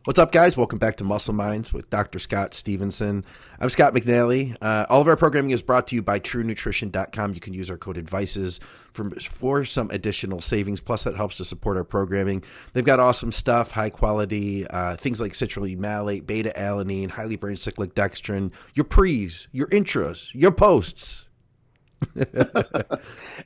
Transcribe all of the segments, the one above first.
What's up, guys? Welcome back to Muscle Minds with Dr. Scott Stevenson. I'm Scott McNally. All of our programming is brought to you by TrueNutrition.com. You can use our code ADVICES for some additional savings. Plus, that helps to support our programming. They've got awesome stuff, high quality, things like citrulline malate, beta-alanine, highly brain cyclic dextrin, your pre's, your intras, your posts.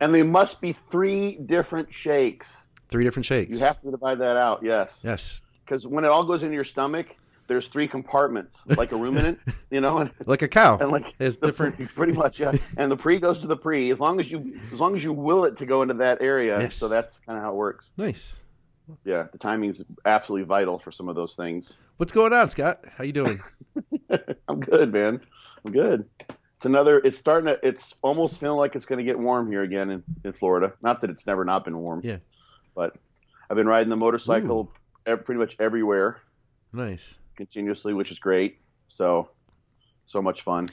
And they must be 3 different shakes. 3 different shakes. You have to divide that out, yes. Yes. Because when it all goes into your stomach, there's 3 compartments, like a ruminant, like a cow. And like it's different. Pretty much, yeah. And the pre goes to the pre, as long as you will it to go into that area. Yes. So that's kind of how it works. Nice. Yeah, the timing is absolutely vital for some of those things. What's going on, Scott? How you doing? I'm good, man. I'm good. It's almost feeling like it's going to get warm here again in Florida. Not that it's never not been warm. Yeah. But I've been riding the motorcycle pretty much everywhere. Nice. Continuously, which is great. So much fun.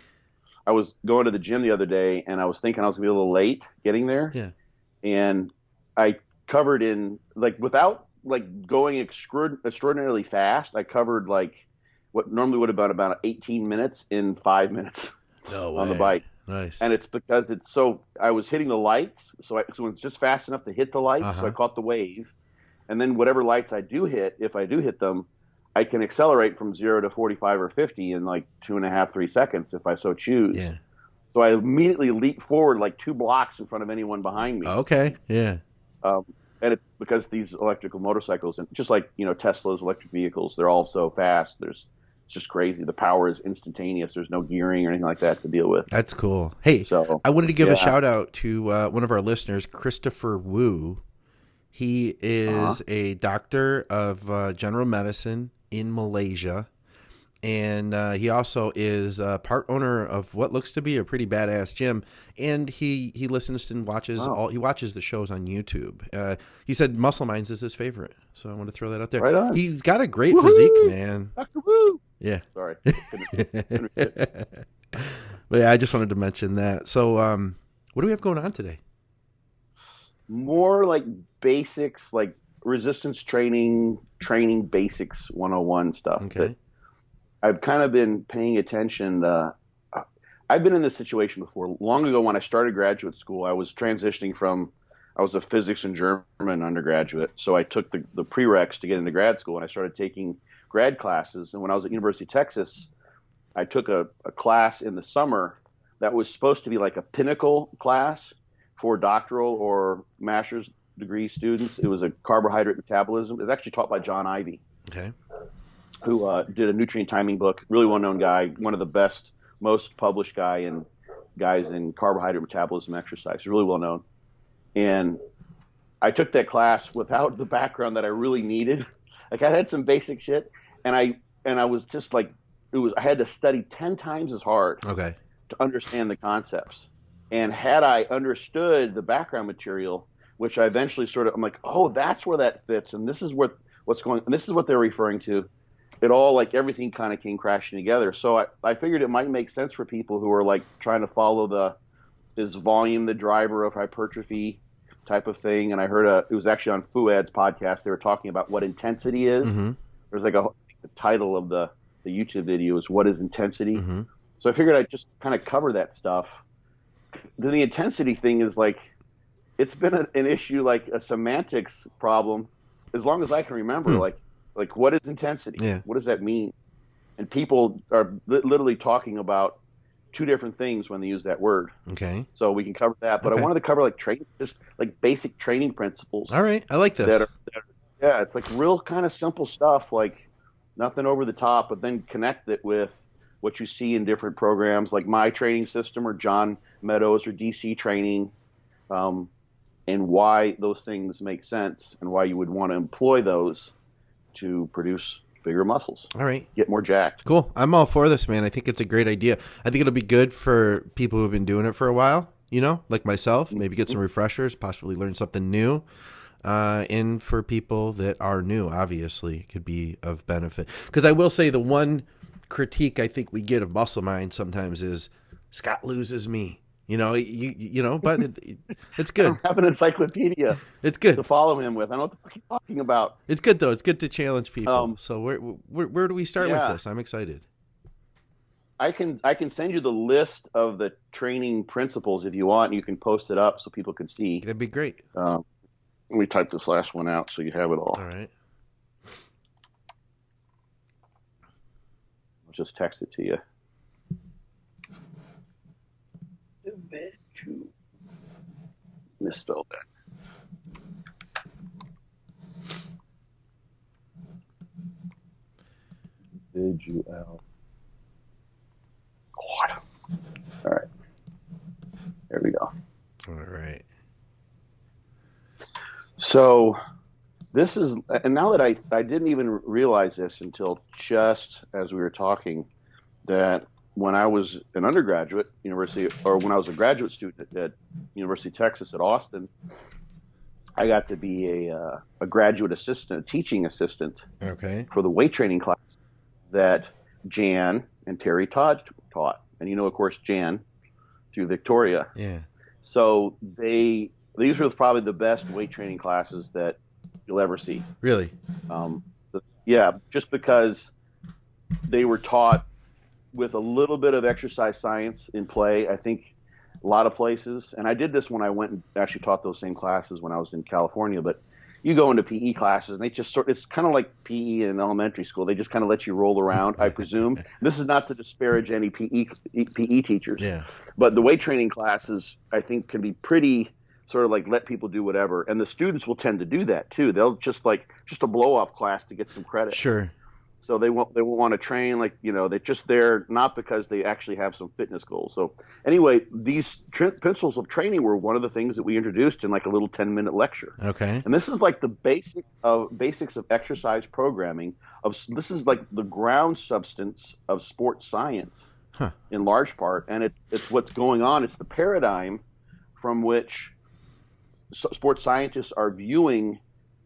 I was going to the gym the other day, and I was thinking I was going to be a little late getting there. Yeah. And I covered without going extraordinarily fast, I covered what normally would have been about 18 minutes in 5 minutes on the bike. Nice. And it's because I was hitting the lights, so it's just fast enough to hit the lights, so I caught the wave. And then whatever lights I do hit, if I do hit them, I can accelerate from 0 to 45 or 50 in 2.5, 3 seconds if I so choose. Yeah. So I immediately leap forward 2 blocks in front of anyone behind me. Okay. Yeah. And it's because these electrical motorcycles, and just like Tesla's electric vehicles, they're all so fast. It's just crazy. The power is instantaneous. There's no gearing or anything like that to deal with. That's cool. Hey, I wanted to give a shout out to one of our listeners, Christopher Wu. He is a doctor of general medicine in Malaysia, and he also is part owner of what looks to be a pretty badass gym. And he listens and watches he watches the shows on YouTube. He said Muscle Minds is his favorite, so I want to throw that out there. Right on. He's got a great physique, man. Dr. Wu. Yeah. Sorry. But yeah, I just wanted to mention that. So, what do we have going on today? More basics, resistance training basics 101 stuff. Okay. I've kind of been paying attention. I've been in this situation before. Long ago when I started graduate school, I was transitioning I was a physics and German undergraduate. So I took the prereqs to get into grad school, and I started taking grad classes. And when I was at University of Texas, I took a class in the summer that was supposed to be like a pinnacle class for doctoral or master's degree students. It was a carbohydrate metabolism. It was actually taught by John Ivey, who did a nutrient timing book. Really well-known guy, one of the best, most published guys in carbohydrate metabolism exercise. He's really well-known. And I took that class without the background that I really needed. I had some basic shit, and I was just I had to study 10 times as hard to understand the concepts. And had I understood the background material, which I eventually I'm like, oh, that's where that fits, and this is what's going, and this is what they're referring to. It all everything kind of came crashing together. So I figured it might make sense for people who are trying to follow is volume the driver of hypertrophy type of thing. And I heard it was actually on Fuad's podcast. They were talking about what intensity is. Mm-hmm. There's the title of the YouTube video is "What is Intensity?" Mm-hmm. So I figured I'd just kind of cover that stuff. The intensity thing is it's been an issue, a semantics problem, as long as I can remember. What is intensity? Yeah. What does that mean? And people are literally talking about 2 different things when they use that word. Okay. So we can cover that, but I wanted to cover just basic training principles. All right, I like this. Yeah, it's real kind of simple stuff, nothing over the top, but then connect it with what you see in different programs like my training system or John Meadows or DC training, and why those things make sense and why you would want to employ those to produce bigger muscles. All right. Get more jacked. Cool. I'm all for this, man. I think it's a great idea. I think it'll be good for people who've been doing it for a while, like myself, maybe get some refreshers, possibly learn something new. And for people that are new, obviously, it could be of benefit. Because I will say the one critique I think we get of Muscle Mind sometimes is Scott loses me. But it's good. I don't have an encyclopedia It's good to follow him with. I don't know what the fuck he's talking about. It's good though. It's good to challenge people. So where do we start with this? I'm excited. I can send you the list of the training principles if you want, and you can post it up so people can see. That'd be great. Let me type this last one out so you have it all. All right. I'll just text it to you. Misspelled that. Visual. God. All right. There we go. All right. So this is, and now that I didn't even realize this until just as we were talking, that when I was an undergraduate university, or when I was a graduate student at University of Texas at Austin, I got to be a graduate assistant, a teaching assistant, for the weight training class that Jan and Terry Todd taught. And of course, Jan through Victoria. Yeah. So these were probably the best weight training classes that you'll ever see. Really? Yeah, just because they were taught with a little bit of exercise science in play. I think a lot of places, and I did this when I went and actually taught those same classes when I was in California, but you go into PE classes and they just it's kind of like PE in elementary school. They just kind of let you roll around, I presume. This is not to disparage any PE teachers. Yeah. But the weight training classes, I think, can be pretty sort of like let people do whatever. And the students will tend to do that too. They'll just a blow off class to get some credit. Sure. So they won't want to train they're just there not because they actually have some fitness goals. So anyway, these principles of training were one of the things that we introduced in like a little 10-minute lecture. Okay. And this is like the basics of exercise programming. This is like the ground substance of sports science in large part. And it's what's going on. It's the paradigm from which sports scientists are viewing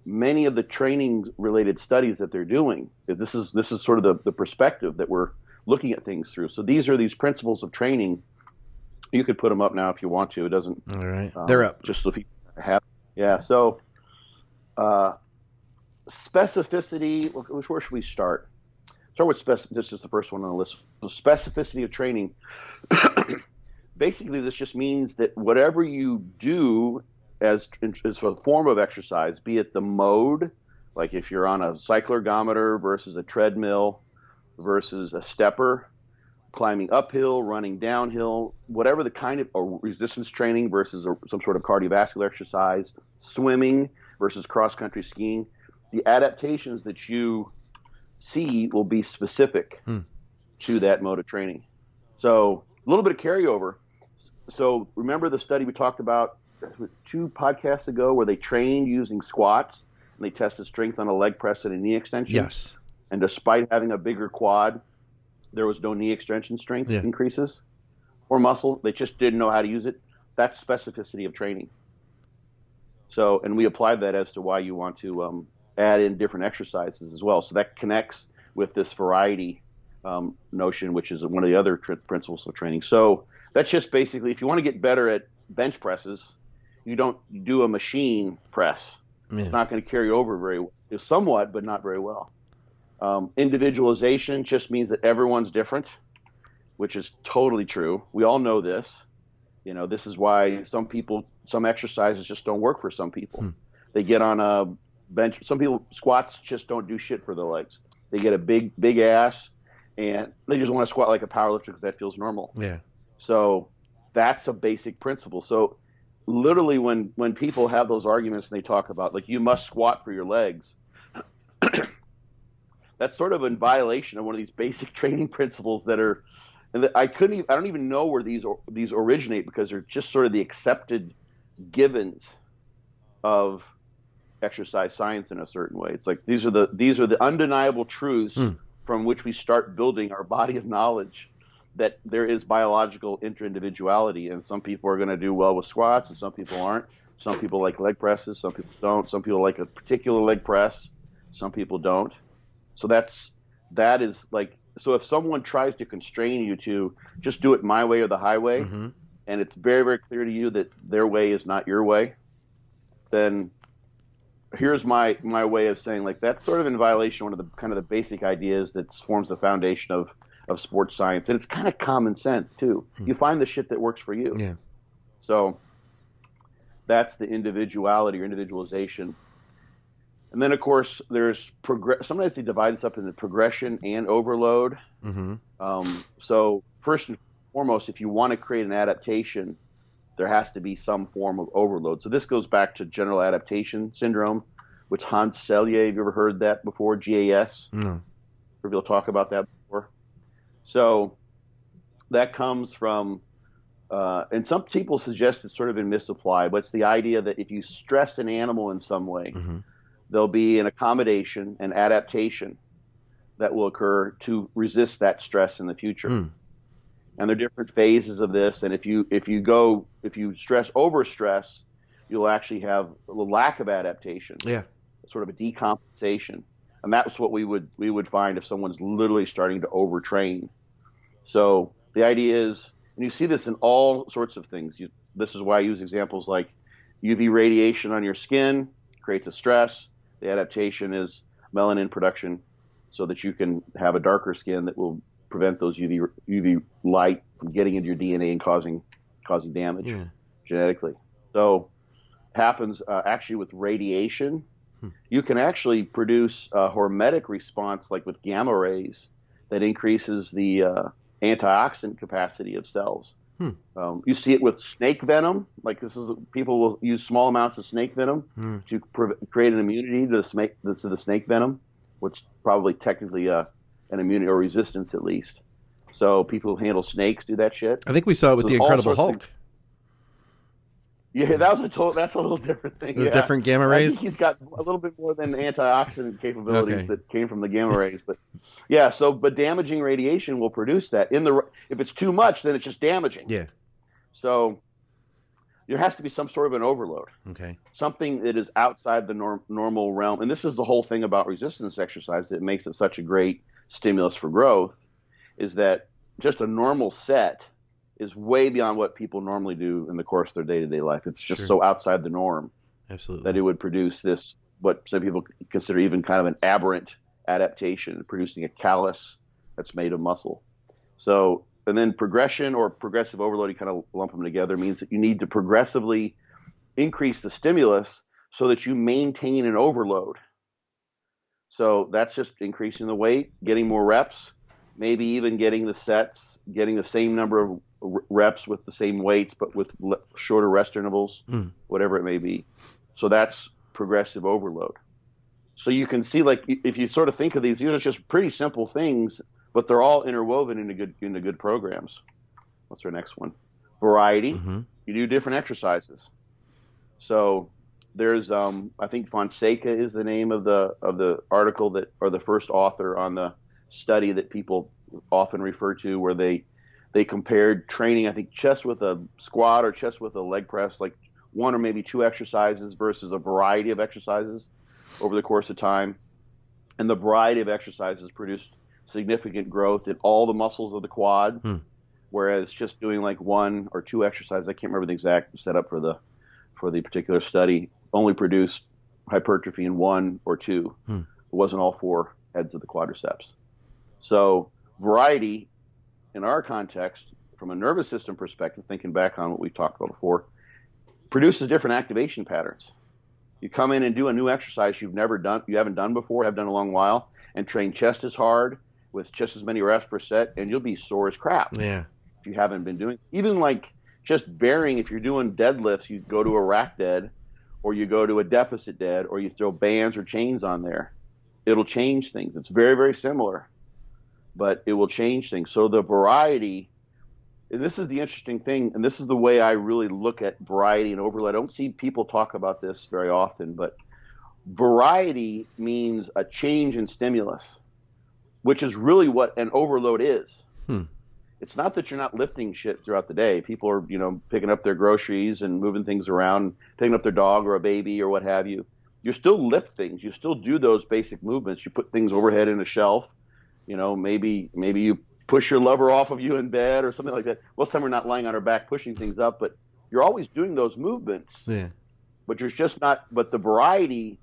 many of the training related studies that they're doing. This is sort of the perspective that we're looking at things through. So these are these principles of training. You could put them up now if you want to. It doesn't. All right. They're up. Just so people have. Yeah. So specificity. Where should we start? Start with this is the first one on the list. So specificity of training. Basically, this just means that whatever you do as a form of exercise, be it the mode, like if you're on a cycloergometer versus a treadmill versus a stepper, climbing uphill, running downhill, whatever the kind of resistance training versus some sort of cardiovascular exercise, swimming versus cross-country skiing, the adaptations that you see will be specific to that mode of training. So a little bit of carryover. So remember the study we talked about 2 podcasts ago where they trained using squats and they tested strength on a leg press and a knee extension? Yes. And despite having a bigger quad, there was no knee extension strength increases or muscle. They just didn't know how to use it. That's specificity of training. So, and we applied that as to why you want to add in different exercises as well. So that connects with this variety notion, which is one of the other principles of training. So that's just basically, if you want to get better at bench presses, you don't do a machine press. Yeah. It's not going to carry over very well. Somewhat, but not very well. Individualization just means that everyone's different, which is totally true. We all know this. This is why some exercises just don't work for some people. They get on a bench. Some people, squats just don't do shit for their legs. They get a big ass and they just want to squat like a powerlifter because that feels normal. Yeah. So that's a basic principle. So literally when people have those arguments and they talk about like you must squat for your legs, that's sort of in violation of one of these basic training principles that are, and I don't even know where these originate because they're just sort of the accepted givens of exercise science in a certain way. It's like these are the undeniable truths from which we start building our body of knowledge that there is biological interindividuality, and some people are going to do well with squats and some people aren't. Some people like leg presses, some people don't. Some people like a particular leg press, some people don't. So that is like, so if someone tries to constrain you to just do it my way or the highway, and it's very, very clear to you that their way is not your way, then here's my way of saying, like, that's sort of in violation of one of the kind of the basic ideas that forms the foundation of sports science. And it's kind of common sense too. You find the shit that works for you. Yeah. So that's the individuality or individualization. And then, of course, there's sometimes they divide this up into progression and overload. So first and foremost, if you want to create an adaptation, there has to be some form of overload. So this goes back to general adaptation syndrome, which Hans Selye, have you ever heard that before? GAS? No. We'll talk about that before. So that comes from, and some people suggest it's sort of been misapplied, but it's the idea that if you stress an animal in some way, there'll be an accommodation, an adaptation that will occur to resist that stress in the future. And there are different phases of this. And if you overstress, you'll actually have a lack of adaptation. Yeah. Sort of a decompensation. And that's what we would find if someone's literally starting to overtrain. So the idea is, and you see this in all sorts of things. This is why I use examples like UV radiation on your skin creates a stress. The adaptation is melanin production so that you can have a darker skin that will prevent those UV light from getting into your DNA and causing damage genetically. So it happens actually with radiation. You can actually produce a hormetic response like with gamma rays that increases the antioxidant capacity of cells. You see it with snake venom. Like people will use small amounts of snake venom to create an immunity to the snake venom, which probably technically an immunity or resistance at least. So people who handle snakes do that shit. I think we saw it with the Incredible Hulk. Yeah, that's a little different thing. It was different gamma rays? I think he's got a little bit more than antioxidant capabilities that came from the gamma rays. But yeah, but damaging radiation will produce that. If it's too much, then it's just damaging. Yeah. So there has to be some sort of an overload. Okay. Something that is outside the normal realm. And this is the whole thing about resistance exercise that makes it such a great stimulus for growth, is that just a normal set is way beyond what people normally do in the course of their day-to-day life. It's just so outside the norm. Absolutely. That it would produce this, what some people consider even kind of an aberrant adaptation, producing a callus that's made of muscle. So, and then progression or progressive overload, you kind of lump them together, means that you need to progressively increase the stimulus so that you maintain an overload. So that's just increasing the weight, getting more reps, maybe even getting the sets, getting the same number of reps with the same weights, but with shorter rest intervals, whatever it may be. So that's progressive overload. So you can see, like, if you sort of think of these are just pretty simple things, but they're all interwoven into good programs. What's our next one? Variety. You do different exercises. So there's, I think Fonseca is the name of the article that, or the first author on the study that people often refer to, where they compared training, I think, chest with a squat or chest with a leg press, like one or maybe two exercises versus a variety of exercises over the course of time. And the variety of exercises produced significant growth in all the muscles of the quad, whereas just doing like one or two exercises, I can't remember the exact setup for the particular study, only produced hypertrophy in one or two. It wasn't all four heads of the quadriceps. So variety, in our context, from a nervous system perspective, thinking back on what we talked about before, produces different activation patterns. You come in and do a new exercise you haven't done before, have done a long while, and train chest as hard with just as many reps per set, and you'll be sore as crap. Yeah. If you haven't been doing, even like just bearing, if you're doing deadlifts, you go to a rack dead, or you go to a deficit dead, or you throw bands or chains on there. It'll change things. It's very, very similar, but it will change things. So the variety, and this is the interesting thing, and this is the way I really look at variety and overload. I don't see people talk about this very often, but variety means a change in stimulus, which is really what an overload is. It's not that you're not lifting shit throughout the day. People are, picking up their groceries and moving things around, picking up their dog or a baby or what have you. You still lift things. You still do those basic movements. You put things overhead in a shelf. Maybe you push your lover off of you in bed or something like that. Most of the time we're not lying on our back pushing things up, but you're always doing those movements. Yeah. But you're just not. But the variety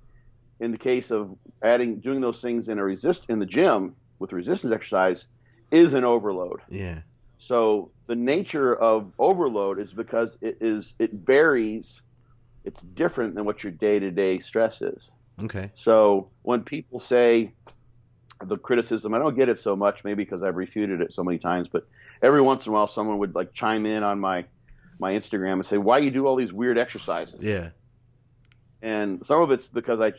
in the case of doing those things in the gym with resistance exercise is an overload. Yeah. So the nature of overload is because it varies. It's different than what your day-to-day stress is. Okay. So when people say the criticism, I don't get it so much, maybe because I've refuted it so many times, but every once in a while someone would like chime in on my Instagram and say, why you do all these weird exercises? Yeah. And some of it's because I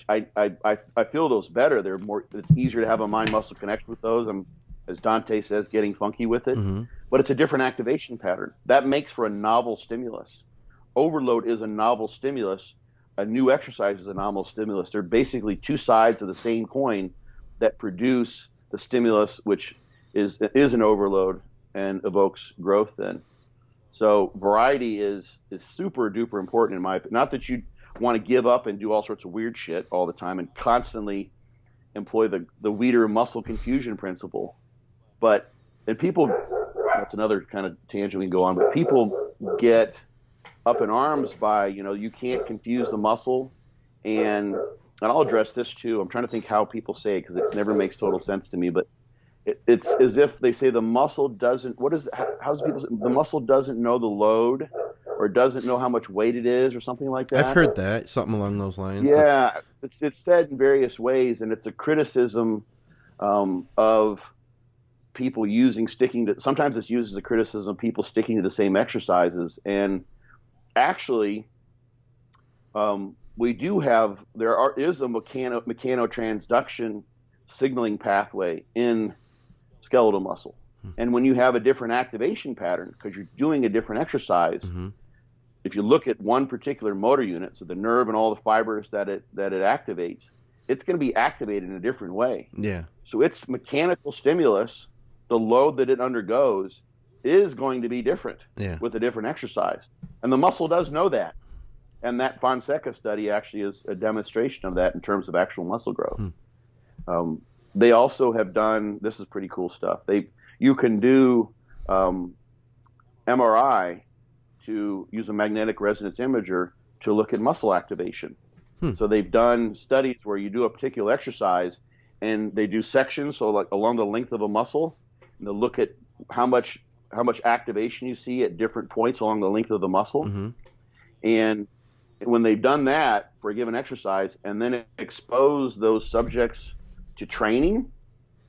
feel those better. It's easier to have a mind-muscle connection with those. I'm, as Dante says, getting funky with it. Mm-hmm. But it's a different activation pattern. That makes for a novel stimulus. Overload is a novel stimulus. A new exercise is a novel stimulus. They're basically two sides of the same coin that produce the stimulus, which is an overload and evokes growth then. So variety is super duper important in my opinion. Not that you want to give up and do all sorts of weird shit all the time and constantly employ the Weider muscle confusion principle. But, and people, that's another kind of tangent we can go on, but people get up in arms by, you can't confuse the muscle. And I'll address this too. I'm trying to think how people say it because it never makes total sense to me, but it's as if they say the muscle doesn't, how's people say, the muscle doesn't know the load or doesn't know how much weight it is or something like that. I've heard that, something along those lines. Yeah, it's said in various ways, and it's a criticism of people sometimes it's used as a criticism of people sticking to the same exercises. And actually, there is a mechanotransduction signaling pathway in skeletal muscle. And when you have a different activation pattern, because you're doing a different exercise, mm-hmm. if you look at one particular motor unit, so the nerve and all the fibers that it activates, it's going to be activated in a different way. Yeah. So its mechanical stimulus, the load that it undergoes, is going to be different with a different exercise. And the muscle does know that. And that Fonseca study actually is a demonstration of that in terms of actual muscle growth. They also have done, this is pretty cool stuff. You can do MRI to use a magnetic resonance imager to look at muscle activation. So they've done studies where you do a particular exercise and they do sections, so like along the length of a muscle, and they'll look at how much activation you see at different points along the length of the muscle. Mm-hmm. And when they've done that for a given exercise and then expose those subjects to training,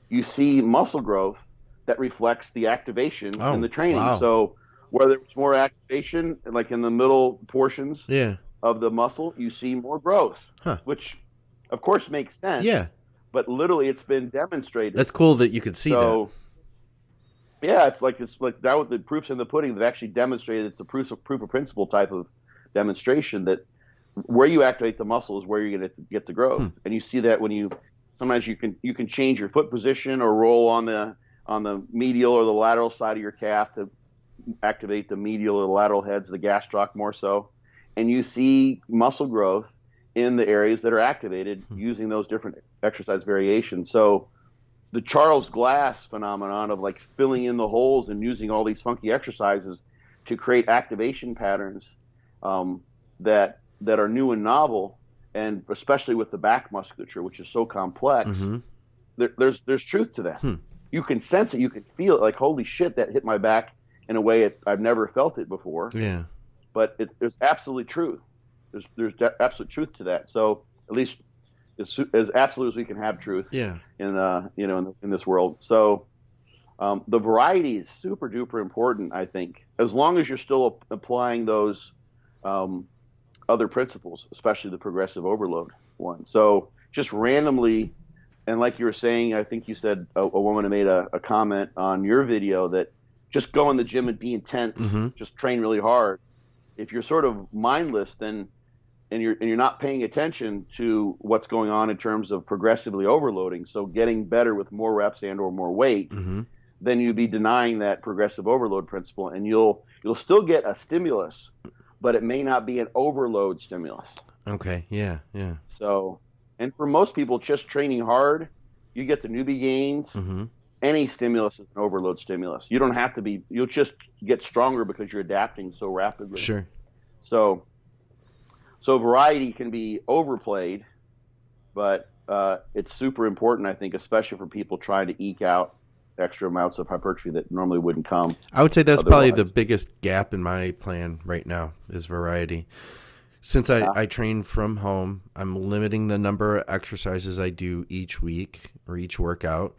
you see muscle growth that reflects the activation in the training. Wow. So whether it's more activation, like in the middle portions of the muscle, you see more growth, which of course makes sense. Yeah. But literally it's been demonstrated. That's cool that you could see that. Yeah, it's like that with the proofs in the pudding. They've actually demonstrated it's a proof of principle type of demonstration that where you activate the muscle is where you're going to get the growth. And you see that when sometimes you can change your foot position or roll on the medial or the lateral side of your calf to activate the medial or the lateral heads of the gastroc more so. And you see muscle growth in the areas that are activated using those different exercise variations. So the Charles Glass phenomenon of like filling in the holes and using all these funky exercises to create activation patterns that are new and novel, and especially with the back musculature, which is so complex, there's truth to that. You can sense it, you can feel it, like holy shit, that hit my back in a way I've never felt it before. Yeah. But there's absolutely truth. There's absolute truth to that. So at least as absolute as we can have truth. Yeah. In this world. So the variety is super duper important, I think, as long as you're still applying those other principles, especially the progressive overload one. So just randomly, and like you were saying, I think you said a woman had made a comment on your video that just go in the gym and be intense, just train really hard. If you're sort of mindless, then and you're not paying attention to what's going on in terms of progressively overloading, so getting better with more reps and or more weight, then you'd be denying that progressive overload principle, and you'll still get a stimulus, but it may not be an overload stimulus. Okay, yeah. So, and for most people, just training hard, you get the newbie gains, any stimulus is an overload stimulus. You don't have to be, you'll just get stronger because you're adapting so rapidly. Sure. So variety can be overplayed, but it's super important, I think, especially for people trying to eke out extra amounts of hypertrophy that normally wouldn't come. I would say that's otherwise. probably the biggest gap in my plan right now is variety. Since I train from home, I'm limiting the number of exercises I do each week or each workout.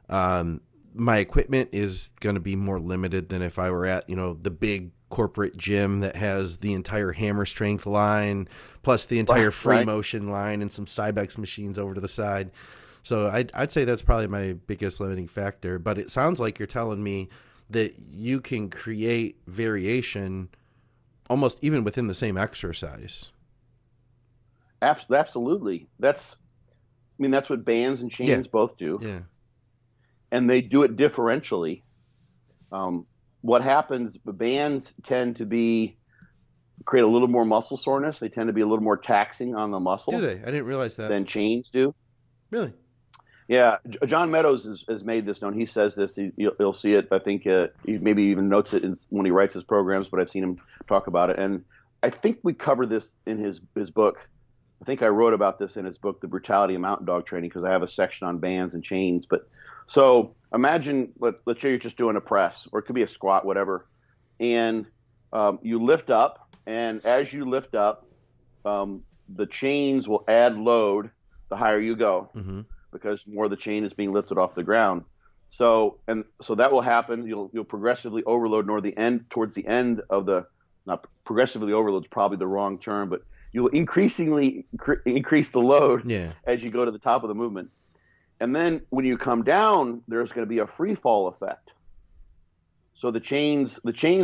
My equipment is going to be more limited than if I were at, the big corporate gym that has the entire hammer strength line, plus the entire free motion line and some Cybex machines over to the side. So I'd say that's probably my biggest limiting factor. But it sounds like you're telling me that you can create variation almost even within the same exercise. Absolutely. That's what bands and chains both do. Yeah. And they do it differentially. What happens, the bands tend to create a little more muscle soreness. They tend to be a little more taxing on the muscle. Do they? I didn't realize that. Than chains do. Really? Yeah. John Meadows has made this known. He says this. You'll see it. I think he maybe even notes it when he writes his programs, but I've seen him talk about it. And I think we cover this in his book. I think I wrote about this in his book, The Brutality of Mountain Dog Training, because I have a section on bands and chains. But so imagine, let's say you're just doing a press, or it could be a squat, whatever, and you lift up, and as you lift up, the chains will add load the higher you go, because more of the chain is being lifted off the ground. So that will happen. You'll progressively overload towards the end of the, not progressively overload is probably the wrong term, but you'll increasingly increase the load as you go to the top of the movement. And then when you come down, there's going to be a free fall effect. So the chains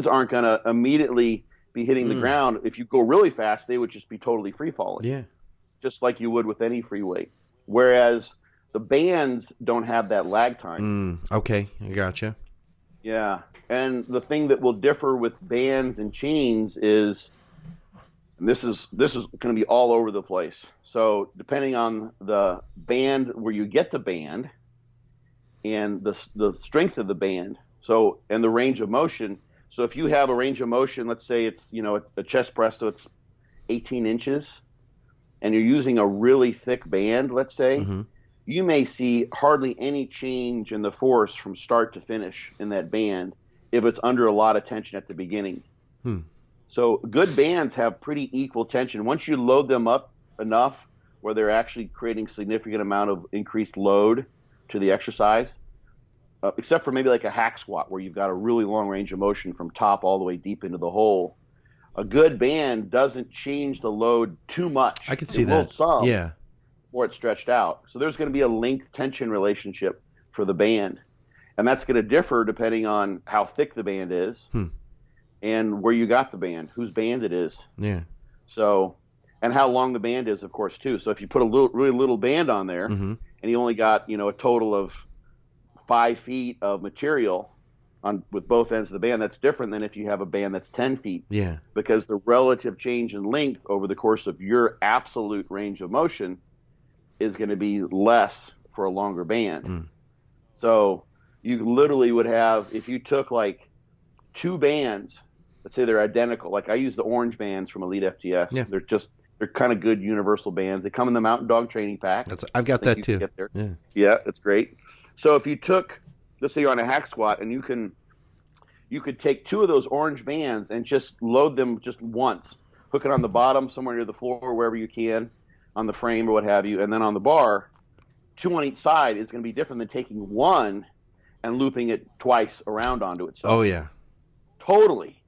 aren't going to immediately be hitting the ground. If you go really fast, they would just be totally free falling. Yeah. Just like you would with any free weight. Whereas the bands don't have that lag time. Okay, I gotcha. Yeah. And the thing that will differ with bands and chains is, and this is going to be all over the place. So depending on the band, where you get the band, and the strength of the band, and the range of motion. So if you have a range of motion, let's say it's a chest press, so it's 18 inches, and you're using a really thick band, let's say, you may see hardly any change in the force from start to finish in that band if it's under a lot of tension at the beginning. So good bands have pretty equal tension. Once you load them up enough where they're actually creating significant amount of increased load to the exercise, except for maybe like a hack squat where you've got a really long range of motion from top all the way deep into the hole, a good band doesn't change the load too much. I can see that. Some, yeah. Before it's stretched out. So there's going to be a length tension relationship for the band. And that's going to differ depending on how thick the band is and where you got the band, whose band it is. Yeah. So, and how long the band is, of course, too. So if you put a really little band on there and you only got, a total of 5 feet of material with both ends of the band, that's different than if you have a band that's 10 feet. Yeah. Because the relative change in length over the course of your absolute range of motion is going to be less for a longer band. So you literally would have, if you took like 2 bands, let's say they're identical, like I use the orange bands from Elite FTS. Yeah. They're kind of good universal bands. They come in the Mountain Dog training pack. I've got that too. Get there. Yeah. Yeah, it's great. So if you took, let's say you're on a hack squat, and you could take 2 of those orange bands and just load them just once, hook it on the bottom somewhere near the floor, wherever you can, on the frame or what have you, and then on the bar, 2 on each side is going to be different than taking 1 and looping it twice around onto itself. Oh yeah. Totally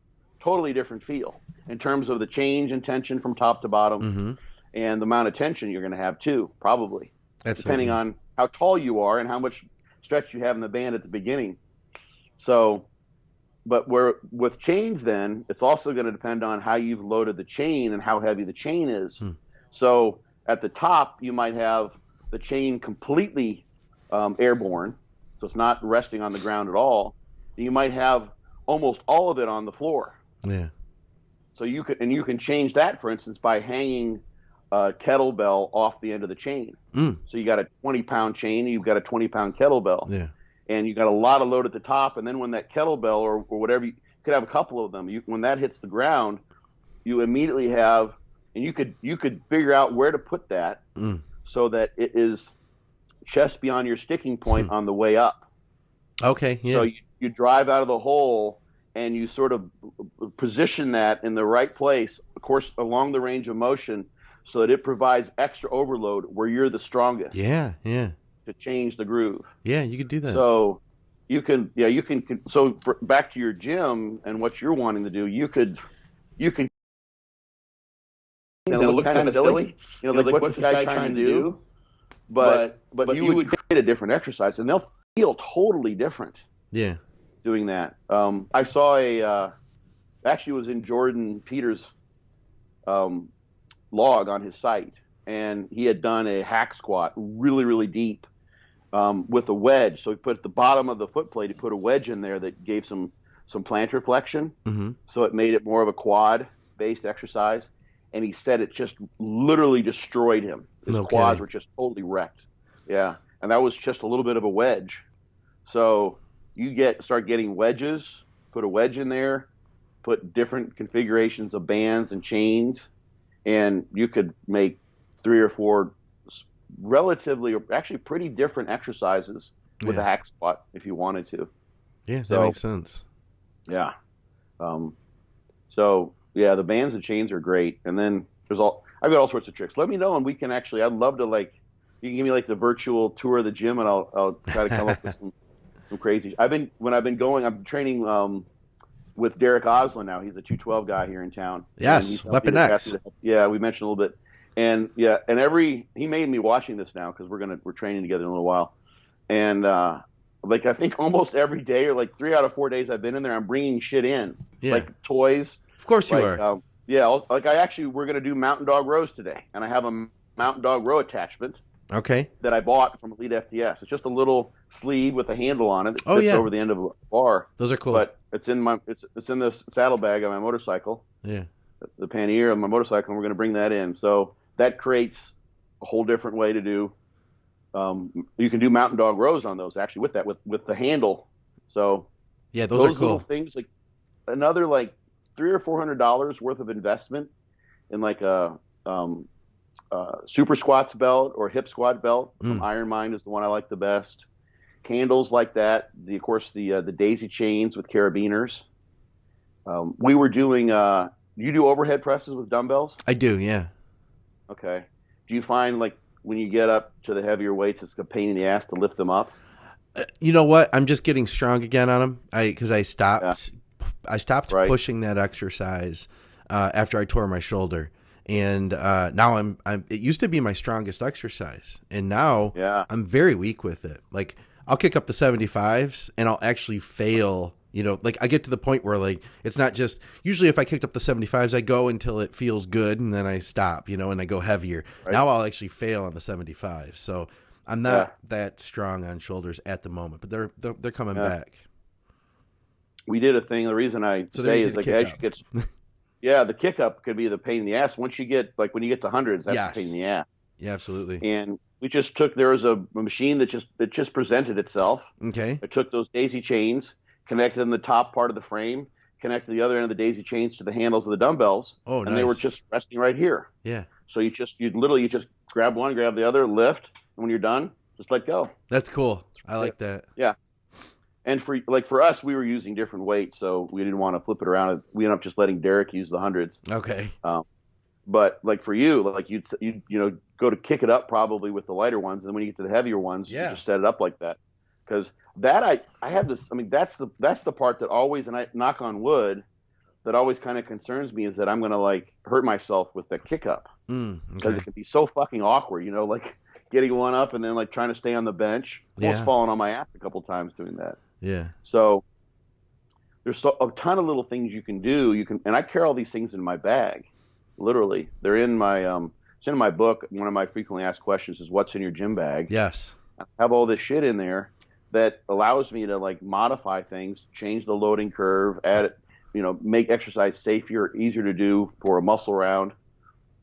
different feel in terms of the change in tension from top to bottom and the amount of tension you're going to have too, probably. Absolutely. Depending on how tall you are and how much stretch you have in the band at the beginning. So, but with chains then, it's also going to depend on how you've loaded the chain and how heavy the chain is. So at the top, you might have the chain completely airborne, so it's not resting on the ground at all. You might have almost all of it on the floor. Yeah. So you can change that, for instance, by hanging a kettlebell off the end of the chain. So you got a 20-pound chain, and you've got a 20-pound kettlebell. Yeah. and you got a lot of load at the top, and then when that kettlebell or whatever, you could have a couple of them. When that hits the ground, you immediately have, and you could figure out where to put that so that it is chest beyond your sticking point on the way up. Okay, yeah. So you drive out of the hole and you sort of position that in the right place, of course, along the range of motion, so that it provides extra overload where you're the strongest. Yeah. To change the groove. Yeah, you could do that. So you can. So back to your gym and what you're wanting to do, you can. And look kind of silly. Like what's this guy trying to do? But you would create a different exercise, and they'll feel totally different. Yeah. Doing that. I saw actually it was in Jordan Peters' log on his site, and he had done a hack squat really, really deep with a wedge. So he put at the bottom of the foot plate, he put a wedge in there that gave some plantar flexion. So it made it more of a quad-based exercise. And he said it just literally destroyed him. His quads were just totally wrecked. Yeah. And that was just a little bit of a wedge. So you start getting wedges, put a wedge in there, put different configurations of bands and chains, and you could make 3 or 4 relatively, or actually pretty different exercises with a hack squat if you wanted to. Yeah, that makes sense. Yeah. Yeah, the bands and chains are great. And then I've got all sorts of tricks. Let me know, and we can actually, I'd love to, you can give me the virtual tour of the gym, and I'll try to come up with some crazy. I'm training with Derek Oslin now. He's a 212 guy here in town. Yes, Weapon X. Yeah, we mentioned a little bit. And he made me watching this now because we're training together in a little while. And I think almost every day, or 3 out of 4 days I've been in there, I'm bringing shit in, like toys. Of course you are. We're going to do mountain dog rows today, and I have a mountain dog row attachment. Okay. That I bought from Elite FTS. It's just a little sleeve with a handle on it that fits over the end of a bar. Those are cool. But it's in the saddlebag of my motorcycle. Yeah. The pannier of my motorcycle, and we're going to bring that in. So that creates a whole different way to do. You can do mountain dog rows on those actually with the handle. So yeah, those are cool. Little things, another $300 or $400 worth of investment in a super squats belt or hip squat belt from Iron Mind is the one I like the best. Candles like that. Of course, the daisy chains with carabiners. We were doing. You do overhead presses with dumbbells? I do, yeah. Okay. Do you find when you get up to the heavier weights, it's a pain in the ass to lift them up? You know what? I'm just getting strong again on them. Because I stopped. Yeah. I stopped pushing that exercise after I tore my shoulder. And now I'm. It used to be my strongest exercise, and now I'm very weak with it. I'll kick up the 75s, and I'll actually fail. I get to the point where it's not just. Usually, if I kicked up the 75s, I go until it feels good, and then I stop. And I go heavier. Right. Now I'll actually fail on the 75s. So I'm not that strong on shoulders at the moment, but they're coming back. We did a thing. The reason I say is as you get. Yeah, the kick up could be the pain in the ass. Once you get when you get to hundreds, that's the pain in the ass. Yeah, absolutely. And we just there was a machine that just presented itself. Okay. It took those daisy chains, connected them to the top part of the frame, connected the other end of the daisy chains to the handles of the dumbbells. Oh, nice. And they were just resting right here. Yeah. So you literally just grab one, grab the other, lift, and when you're done, just let go. That's cool. I like that. Yeah. And for us, we were using different weights, so we didn't want to flip it around. We ended up just letting Derek use the hundreds. Okay. But for you, you'd go to kick it up probably with the lighter ones, and then when you get to the heavier ones, you just set it up like that. Because that I have this. I mean, that's the part that always, and I knock on wood, that always kind of concerns me is that I'm gonna hurt myself with the kick up because it can be so fucking awkward. Getting one up and then trying to stay on the bench. Almost falling on my ass a couple times doing that. Yeah. So there's a ton of little things you can do. And I carry all these things in my bag, literally. They're in my it's in my book. One of my frequently asked questions is, "What's in your gym bag?" Yes. I have all this shit in there that allows me to modify things, change the loading curve, add it, make exercise safer, easier to do for a muscle round,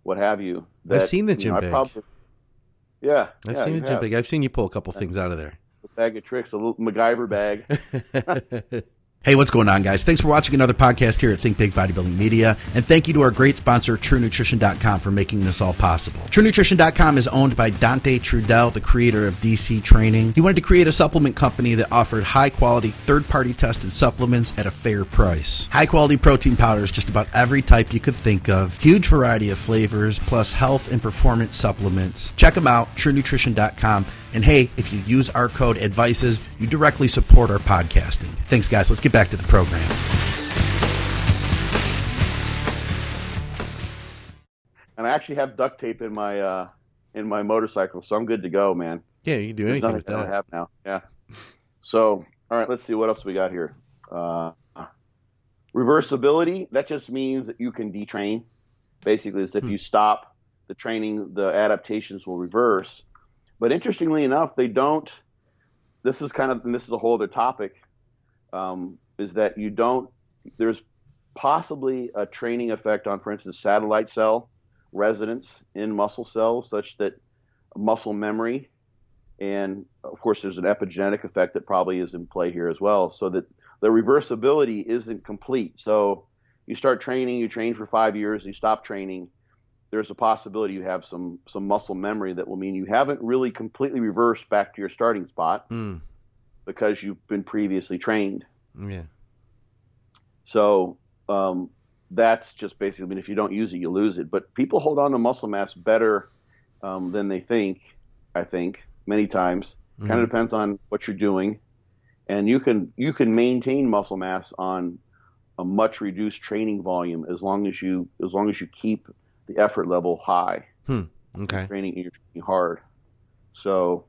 what have you. I've seen the gym bag. I've seen the gym bag. I've seen you pull a couple things out of there. bag of tricks, a little MacGyver bag. Hey, what's going on, guys? Thanks for watching another podcast here at Think Big Bodybuilding Media. And thank you to our great sponsor, TrueNutrition.com, for making this all possible. TrueNutrition.com is owned by Dante Trudell, the creator of DC Training. He wanted to create a supplement company that offered high-quality, third-party tested supplements at a fair price. High-quality protein powders, just about every type you could think of. Huge variety of flavors, plus health and performance supplements. Check them out, TrueNutrition.com. And hey, if you use our code ADVICES, you directly support our podcasting. Thanks, guys. Let's get back to the program. And I actually have duct tape in my motorcycle, so I'm good to go, man. Yeah, you can do anything with that. I have now. Yeah. So, all right, let's see what else we got here. Reversibility. That just means that you can detrain. Basically, it's if you stop the training, the adaptations will reverse. But interestingly enough, they don't. This is a whole other topic. Is that you don't. There's possibly a training effect on, for instance, satellite cell residence in muscle cells, such that muscle memory, and of course, there's an epigenetic effect that probably is in play here as well. So that the reversibility isn't complete. So you start training, you train for 5 years, you stop training. There's a possibility you have some muscle memory that will mean you haven't really completely reversed back to your starting spot because you've been previously trained. Yeah. So that's just basically, I mean, if you don't use it, you lose it. But people hold on to muscle mass better than they think, I think, many times. Kind of depends on what you're doing. And you can maintain muscle mass on a much reduced training volume as long as you keep the effort level high. Okay. You're training hard. So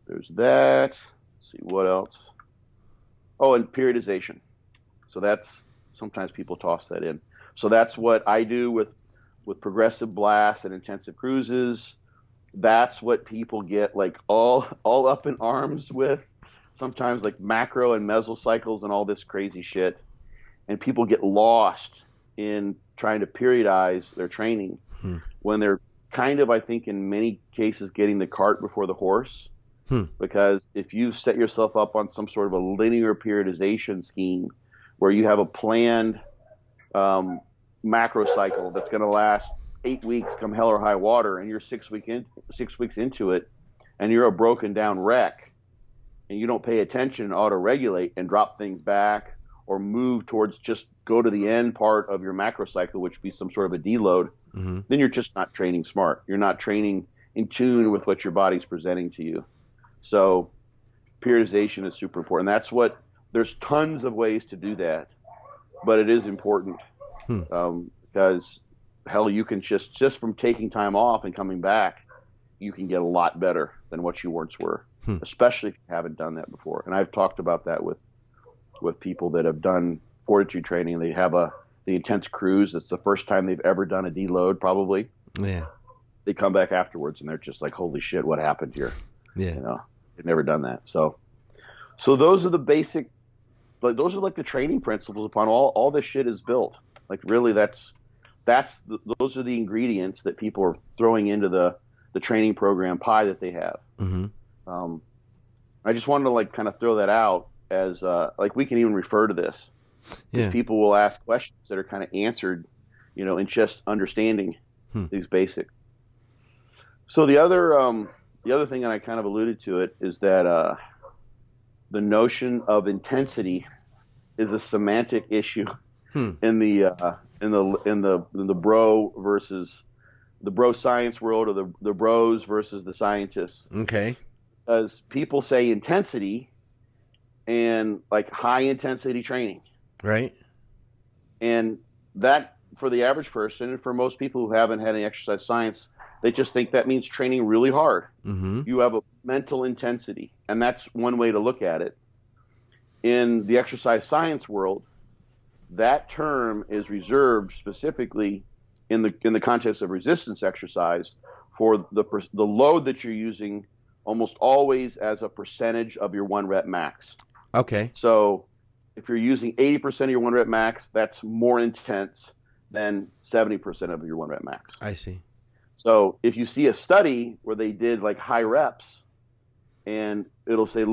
there's that. Let's see what else. Oh, and periodization. So that's, sometimes people toss that in. So that's what I do with progressive blasts and intensive cruises. That's what people get like all up in arms with. Sometimes like macro and mesocycles and all this crazy shit. And people get lost in trying to periodize their training when they're kind of, I think, in many cases, getting the cart before the horse. Because if you set yourself up on some sort of a linear periodization scheme where you have a planned macro cycle that's going to last 8 weeks come hell or high water, and you're 6 weeks into it, and you're a broken down wreck, and you don't pay attention and auto-regulate and drop things back or move towards just go to the end part of your macro cycle, which would be some sort of a deload, then you're just not training smart. You're not training in tune with what your body's presenting to you. So periodization is super important. There's tons of ways to do that, but it is important because hell, you can just from taking time off and coming back, you can get a lot better than what you once were, especially if you haven't done that before. And I've talked about that with people that have done fortitude training. They have the intense cruise. It's the first time they've ever done a deload, probably. Yeah. They come back afterwards and they're just like, holy shit, what happened here? Yeah. You know, they've never done that. So those are the basic, like, those are like the training principles upon all this shit is built. Like, really, those are the ingredients that people are throwing into the training program pie that they have. I just wanted to like kind of throw that out as like we can even refer to this. Yeah. People will ask questions that are kind of answered, you know, in just understanding these basic. So the other thing, and I kind of alluded to it, is that the notion of intensity is a semantic issue in the bro versus the bro science world, or the bros versus the scientists. Okay. Because people say intensity and like high intensity training. Right. And that, for the average person and for most people who haven't had any exercise science, they just think that means training really hard. You have a mental intensity, and that's one way to look at it. In the exercise science world, that term is reserved specifically in the context of resistance exercise for the load that you're using almost always as a percentage of your 1 rep max. Okay. So if you're using 80% of your 1 rep max, that's more intense than 70% of your 1 rep max. I see. So if you see a study where they did like high reps and it'll say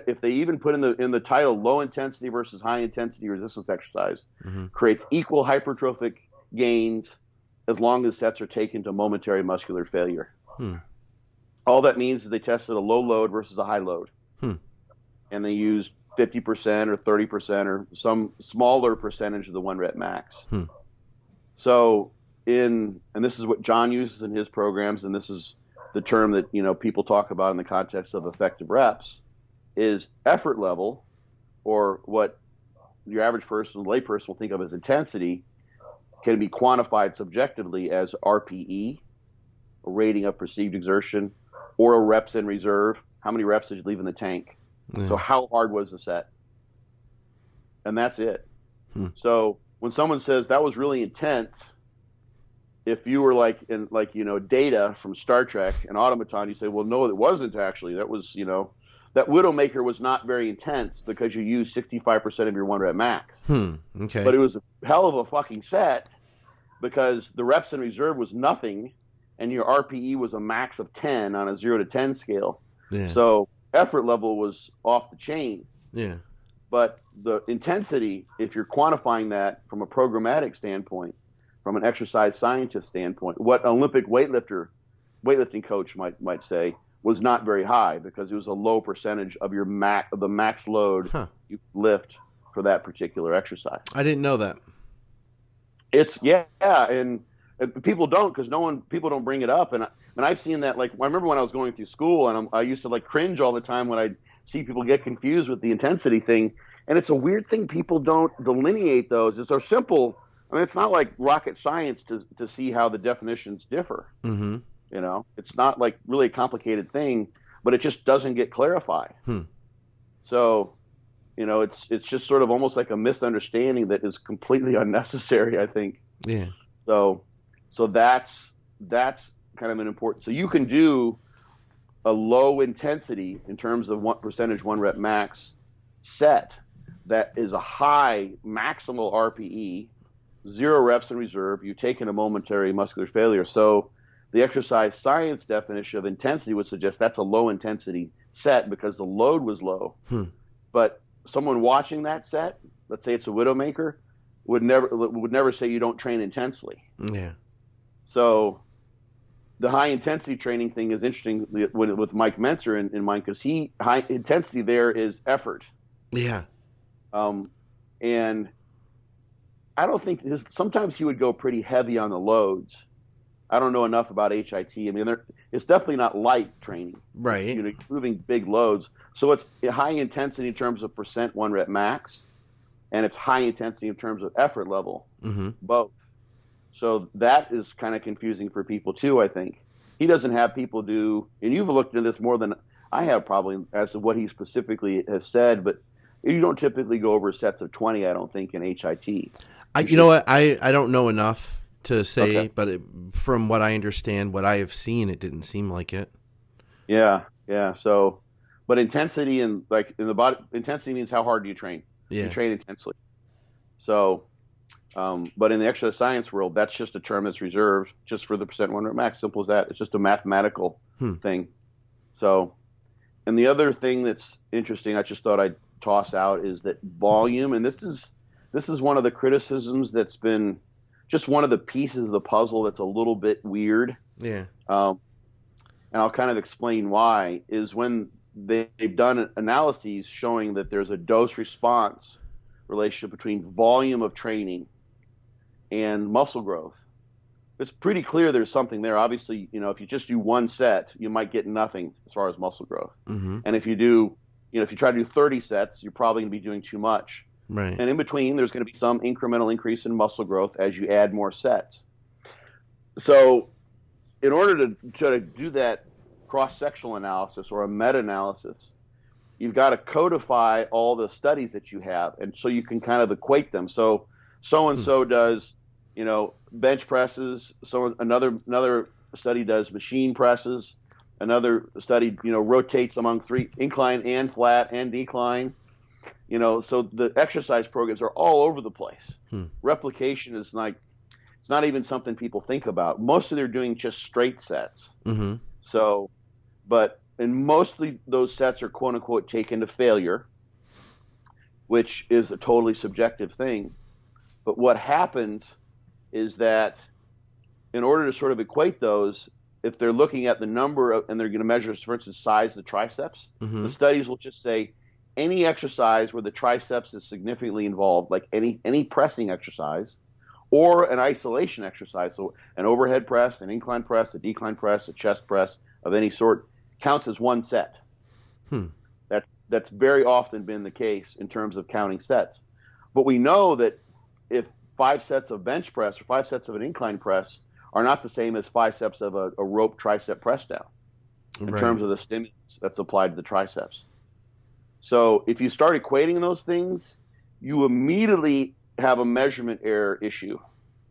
if they even put in the title low intensity versus high intensity resistance exercise, creates equal hypertrophic gains as long as sets are taken to momentary muscular failure. All that means is they tested a low load versus a high load, and they used 50% or 30% or some smaller percentage of the 1 rep max. So and this is what John uses in his programs, and this is the term that, you know, people talk about in the context of effective reps, is effort level, or what your average person, layperson will think of as intensity, can be quantified subjectively as RPE, a rating of perceived exertion, or a reps in reserve. How many reps did you leave in the tank? So how hard was the set? And that's it. So when someone says that was really intense, if you were like Data from Star Trek and Automaton, you say, well, no, it wasn't actually. That was, you know, that Widowmaker was not very intense because you used 65% of your 1 rep max. Okay. But it was a hell of a fucking set because the reps in reserve was nothing, and your RPE was a max of 10 on a 0 to 10 scale. So effort level was off the chain. But the intensity, if you're quantifying that from a programmatic standpoint, from an exercise scientist standpoint, what an Olympic weightlifting coach might say was not very high because it was a low percentage of your the max load you lift for that particular exercise. I didn't know that. It's and people don't, because people don't bring it up, and I've seen that. Like, I remember when I was going through school, and I used to like cringe all the time when I'd see people get confused with the intensity thing, and it's a weird thing. People don't delineate those. It's so simple. I mean, it's not like rocket science to see how the definitions differ. You know, it's not like really a complicated thing, but it just doesn't get clarified. So, you know, it's just sort of almost like a misunderstanding that is completely unnecessary, I think. So that's kind of an important. So you can do a low intensity in terms of what percentage 1 rep max set that is a high maximal RPE, 0 reps in reserve. You've taken a momentary muscular failure. So the exercise science definition of intensity would suggest that's a low intensity set because the load was low. But someone watching that set, let's say it's a Widowmaker, would never say you don't train intensely. So the high intensity training thing is interesting with Mike Mentzer in mind, because high intensity there is effort. And I don't think sometimes he would go pretty heavy on the loads. I don't know enough about HIT. I mean, it's definitely not light training. Right. You know, moving big loads. So it's high intensity in terms of percent 1 rep max, and it's high intensity in terms of effort level, both. So that is kind of confusing for people too, I think. He doesn't have people do, and you've looked into this more than I have probably as to what he specifically has said, but you don't typically go over sets of 20, I don't think, in HIT. You know what? I don't know enough to say, but from what I understand, what I have seen, it didn't seem like it. Yeah. So, but intensity in the body, intensity means how hard do you train? You train intensely. So, but in the exercise science world, that's just a term that's reserved just for the percent 1 rep max. Simple as that. It's just a mathematical thing. So, and the other thing that's interesting, I just thought I'd toss out, is that volume, and this is one of the criticisms that's been just one of the pieces of the puzzle that's a little bit weird. And I'll kind of explain why, is when they've done analyses showing that there's a dose-response relationship between volume of training and muscle growth. It's pretty clear there's something there. Obviously, you know, if you just do one set, you might get nothing as far as muscle growth. And if you try to do 30 sets, you're probably going to be doing too much. And in between, there's going to be some incremental increase in muscle growth as you add more sets. So in order to do that cross-sectional analysis or a meta-analysis, you've got to codify all the studies that you have, and so you can kind of equate them. So-and-so does, you know, bench presses. So another study does machine presses. Another study, you know, rotates among 3 incline and flat and decline. You know, so the exercise programs are all over the place. Replication is it's not even something people think about. Most of them are doing just straight sets. So, but mostly those sets are quote unquote taken to failure, which is a totally subjective thing. But what happens is that in order to sort of equate those, if they're looking at the number of, and they're going to measure, for instance, size of the triceps, the studies will just say any exercise where the triceps is significantly involved, like any pressing exercise or an isolation exercise, so an overhead press, an incline press, a decline press, a chest press of any sort, counts as one set. That's very often been the case in terms of counting sets. But we know that if 5 sets of bench press or 5 sets of an incline press are not the same as 5 sets of a rope tricep press down in terms of the stimulus that's applied to the triceps. So if you start equating those things, you immediately have a measurement error issue,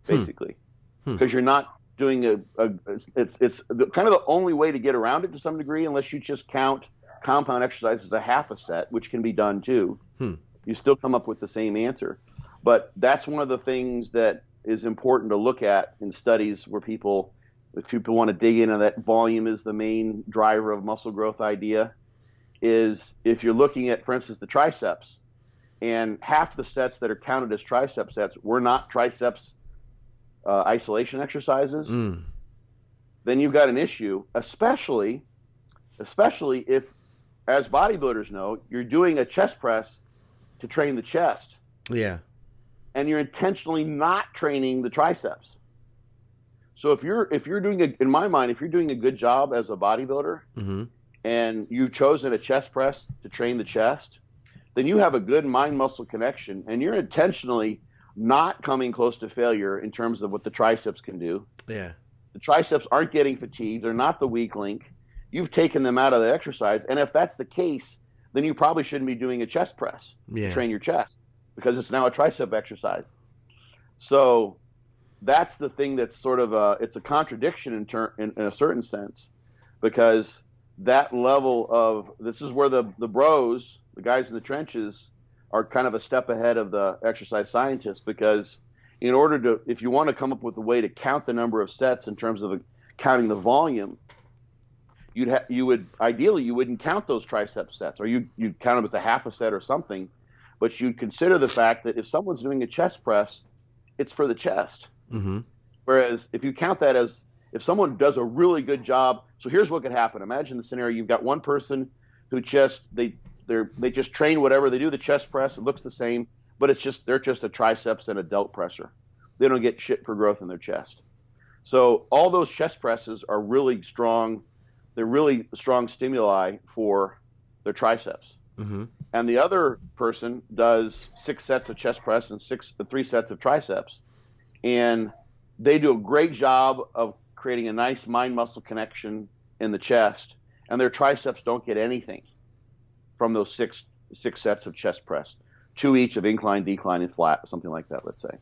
basically, because you're not doing it's kind of the only way to get around it to some degree, unless you just count compound exercise as a half a set, which can be done too. You still come up with the same answer. But that's one of the things that is important to look at in studies where if people want to dig into that volume is the main driver of muscle growth idea, is if you're looking at, for instance, the triceps, and half the sets that are counted as tricep sets were not triceps isolation exercises, then you've got an issue, especially if, as bodybuilders know, you're doing a chest press to train the chest. Yeah. And you're intentionally not training the triceps. So if you're doing in my mind, if you're doing a good job as a bodybuilder and you've chosen a chest press to train the chest, then you have a good mind-muscle connection, and you're intentionally not coming close to failure in terms of what the triceps can do. Yeah. The triceps aren't getting fatigued. They're not the weak link. You've taken them out of the exercise. And if that's the case, then you probably shouldn't be doing a chest press to train your chest, because it's now a tricep exercise. So that's the thing that's sort of it's a contradiction in a certain sense, because that level of, this is where the bros, the guys in the trenches, are kind of a step ahead of the exercise scientists, because in order to, if you want to come up with a way to count the number of sets in terms of counting the volume, you would ideally, you wouldn't count those tricep sets, or you'd count them as a half a set or something, but you'd consider the fact that if someone's doing a chest press, it's for the chest. Whereas if you count that as, if someone does a really good job, so here's what could happen. Imagine the scenario: you've got one person who they just train whatever they do, the chest press, it looks the same, but they're just a triceps and a delt presser. They don't get shit for growth in their chest. So all those chest presses are really strong. They're really strong stimuli for their triceps. And the other person does 6 sets of chest press and 3 sets of triceps, and they do a great job of creating a nice mind-muscle connection in the chest, and their triceps don't get anything from those six sets of chest press, 2 each of incline, decline, and flat, something like that, let's say.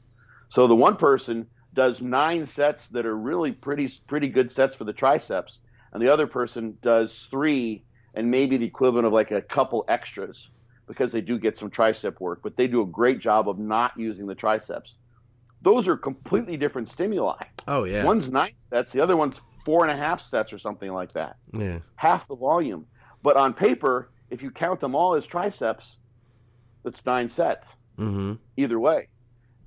So the one person does 9 sets that are really pretty good sets for the triceps, and the other person does 3 and maybe the equivalent of like a couple extras, because they do get some tricep work, but they do a great job of not using the triceps. Those are completely different stimuli. Oh, yeah. One's 9 sets, the other one's 4.5 sets or something like that. Yeah. Half the volume. But on paper, if you count them all as triceps, it's 9 sets. Either way.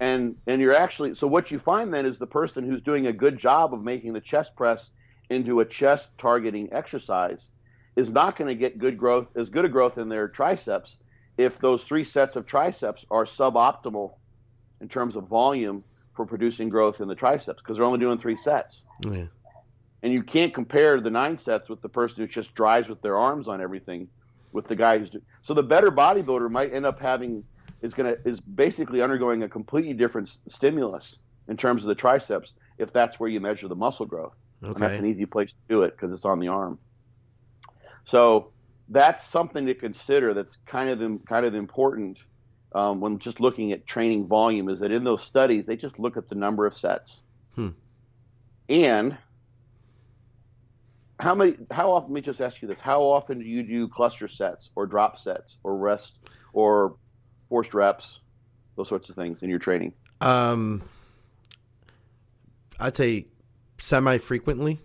And you're actually, so what you find then is the person who's doing a good job of making the chest press into a chest targeting exercise is not going to get as good a growth in their triceps if those 3 sets of triceps are suboptimal in terms of volume for producing growth in the triceps, because they're only doing 3 sets. Yeah. And you can't compare the 9 sets with the person who just drives with their arms on everything with the guy who's so the better bodybuilder might end up is basically undergoing a completely different stimulus in terms of the triceps, if that's where you measure the muscle growth. Okay. And that's an easy place to do it because it's on the arm. So that's something to consider. That's kind of important when just looking at training volume, is that in those studies they just look at the number of sets. And how often, let me just ask you this, how often do you do cluster sets or drop sets or rest or forced reps, those sorts of things in your training? I'd say semi-frequently.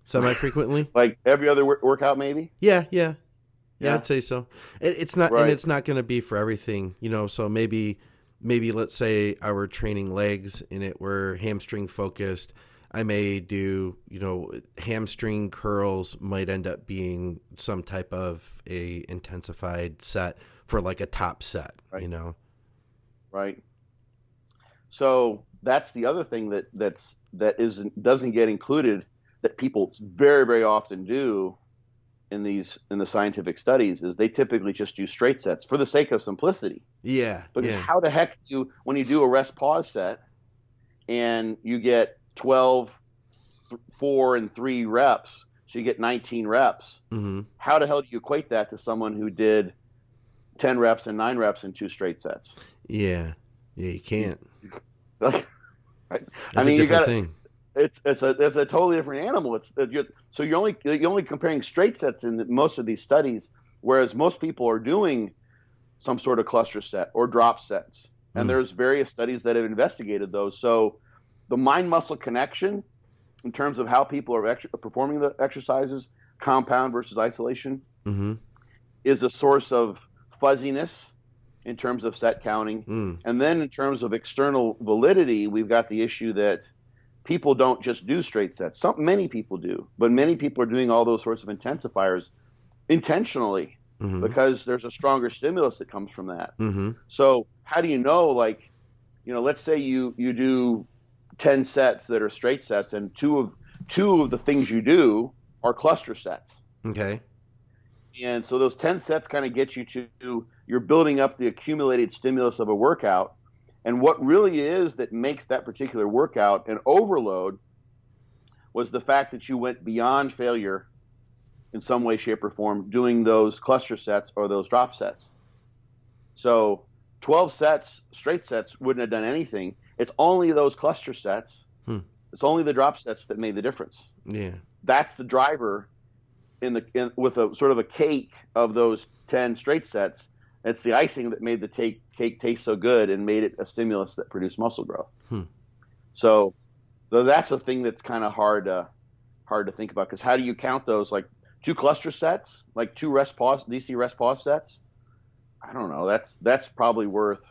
Semi-frequently? Like every other workout, maybe? Yeah, Yeah. I'd say so. It's not, and Right. it's not going to be for everything, so maybe let's say I were training legs and it were hamstring focused. I may do, hamstring curls might end up being some type of a intensified set for like a top set, Right. Right. So that's the other thing doesn't get included, that people very, very often do in the scientific studies, is they typically just do straight sets for the sake of simplicity. Yeah. Because Yeah. how the heck when you do a rest pause set and you get 12, 4 and 3 reps, so you get 19 reps, Mm-hmm. how the hell do you equate that to someone who did 10 reps and 9 reps in 2 straight sets? Yeah. Yeah, you can't. Right? That's I mean, a you different got thing. it's a totally different animal. So you're only comparing straight sets in most of these studies, whereas most people are doing some sort of cluster set or drop sets, and there's various studies that have investigated those. So the mind muscle connection, in terms of how people are performing the exercises, compound versus isolation, Mm-hmm. is a source of fuzziness in terms of set counting. And then in terms of external validity, we've got the issue that people don't just do straight sets. Many people do, but many people are doing all those sorts of intensifiers intentionally, because there's a stronger stimulus that comes from that. So how do you know, like, let's say you do 10 sets that are straight sets, and two of the things you do are cluster sets. Okay. And so those 10 sets kind of get you to, you're building up the accumulated stimulus of a workout. And what really is that makes that particular workout an overload was the fact that you went beyond failure in some way, shape, or form doing those cluster sets or those drop sets. So 12 sets, straight sets, wouldn't have done anything. It's only those cluster sets. It's only the drop sets that made the difference. Yeah. That's the driver with a sort of a cake of those 10 straight sets. It's the icing that made the cake taste so good and made it a stimulus that produced muscle growth. So that's a thing that's kind of hard to think about, because how do you count those? Like 2 cluster sets, like 2 DC rest pause sets? I don't know. That's probably worth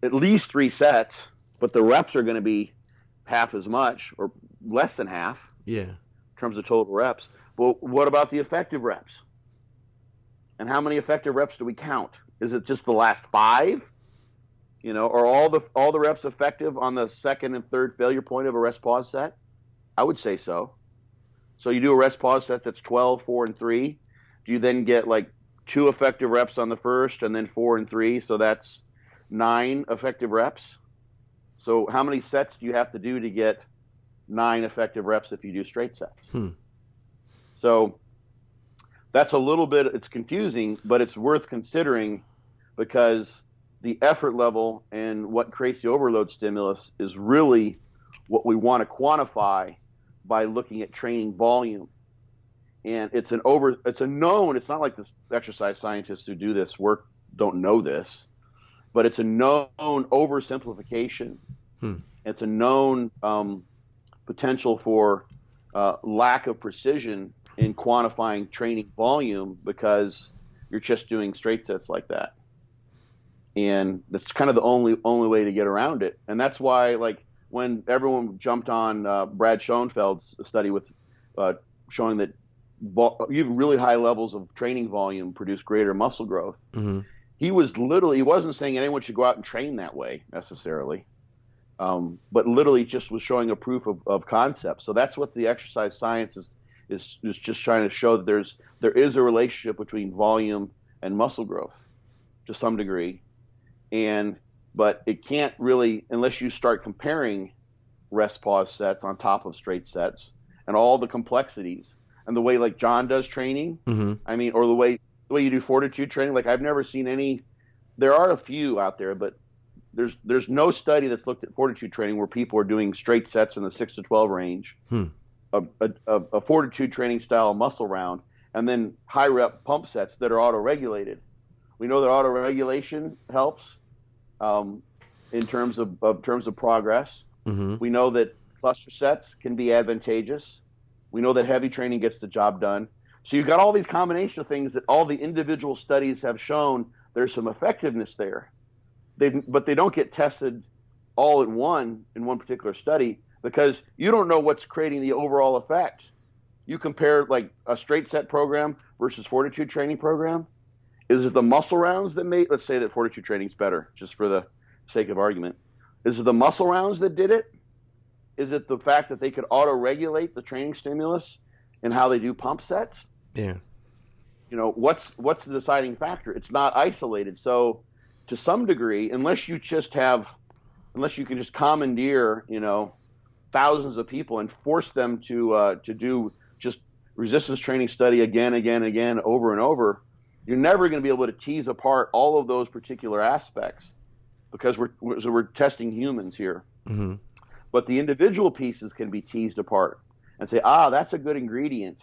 at least 3 sets, but the reps are going to be half as much or less than half. Yeah. In terms of total reps. But what about the effective reps? And how many effective reps do we count? Is it just the last 5? Are all the reps effective on the second and third failure point of a rest pause set? I would say so. So you do a rest pause set that's 12, 4, and 3. Do you then get like 2 effective reps on the first and then 4 and 3? So that's 9 effective reps. So how many sets do you have to do to get 9 effective reps if you do straight sets? So that's a little bit, it's confusing, but it's worth considering, because the effort level and what creates the overload stimulus is really what we want to quantify by looking at training volume. And it's a known, it's not like this exercise scientists who do this work don't know this, but it's a known oversimplification. It's a known potential for lack of precision in quantifying training volume, because you're just doing straight sets like that. And that's kind of the only way to get around it. And that's why, like, when everyone jumped on Brad Schoenfeld's study with showing that even really high levels of training volume produce greater muscle growth, he wasn't saying anyone should go out and train that way necessarily, but literally just was showing a proof of concept. So that's what the exercise science is just trying to show, that there is a relationship between volume and muscle growth to some degree. But it can't really, unless you start comparing rest pause sets on top of straight sets and all the complexities and the way like John does training. I mean, or the way you do fortitude training. Like, I've never seen any. There are a few out there, but there's no study that's looked at fortitude training where people are doing straight sets in the 6 to 12 range, a fortitude training style muscle round, and then high rep pump sets that are auto regulated. We know that auto regulation helps in terms of progress. We know that cluster sets can be advantageous. We know that heavy training gets the job done. So you've got all these combination of things that all the individual studies have shown there's some effectiveness there. But they don't get tested all in one particular study, because you don't know what's creating the overall effect. You compare like a straight set program versus fortitude training program. Is it the muscle rounds that made, let's say that fortitude training is better, just for the sake of argument. Is it the muscle rounds that did it? Is it the fact that they could auto-regulate the training stimulus and how they do pump sets? Yeah. You know, what's the deciding factor? It's not isolated. So to some degree, unless you can just commandeer, you know, thousands of people and force them to do just resistance training study again, over and over, you're never going to be able to tease apart all of those particular aspects, because we're testing humans here. Mm-hmm. But the individual pieces can be teased apart and say, that's a good ingredient.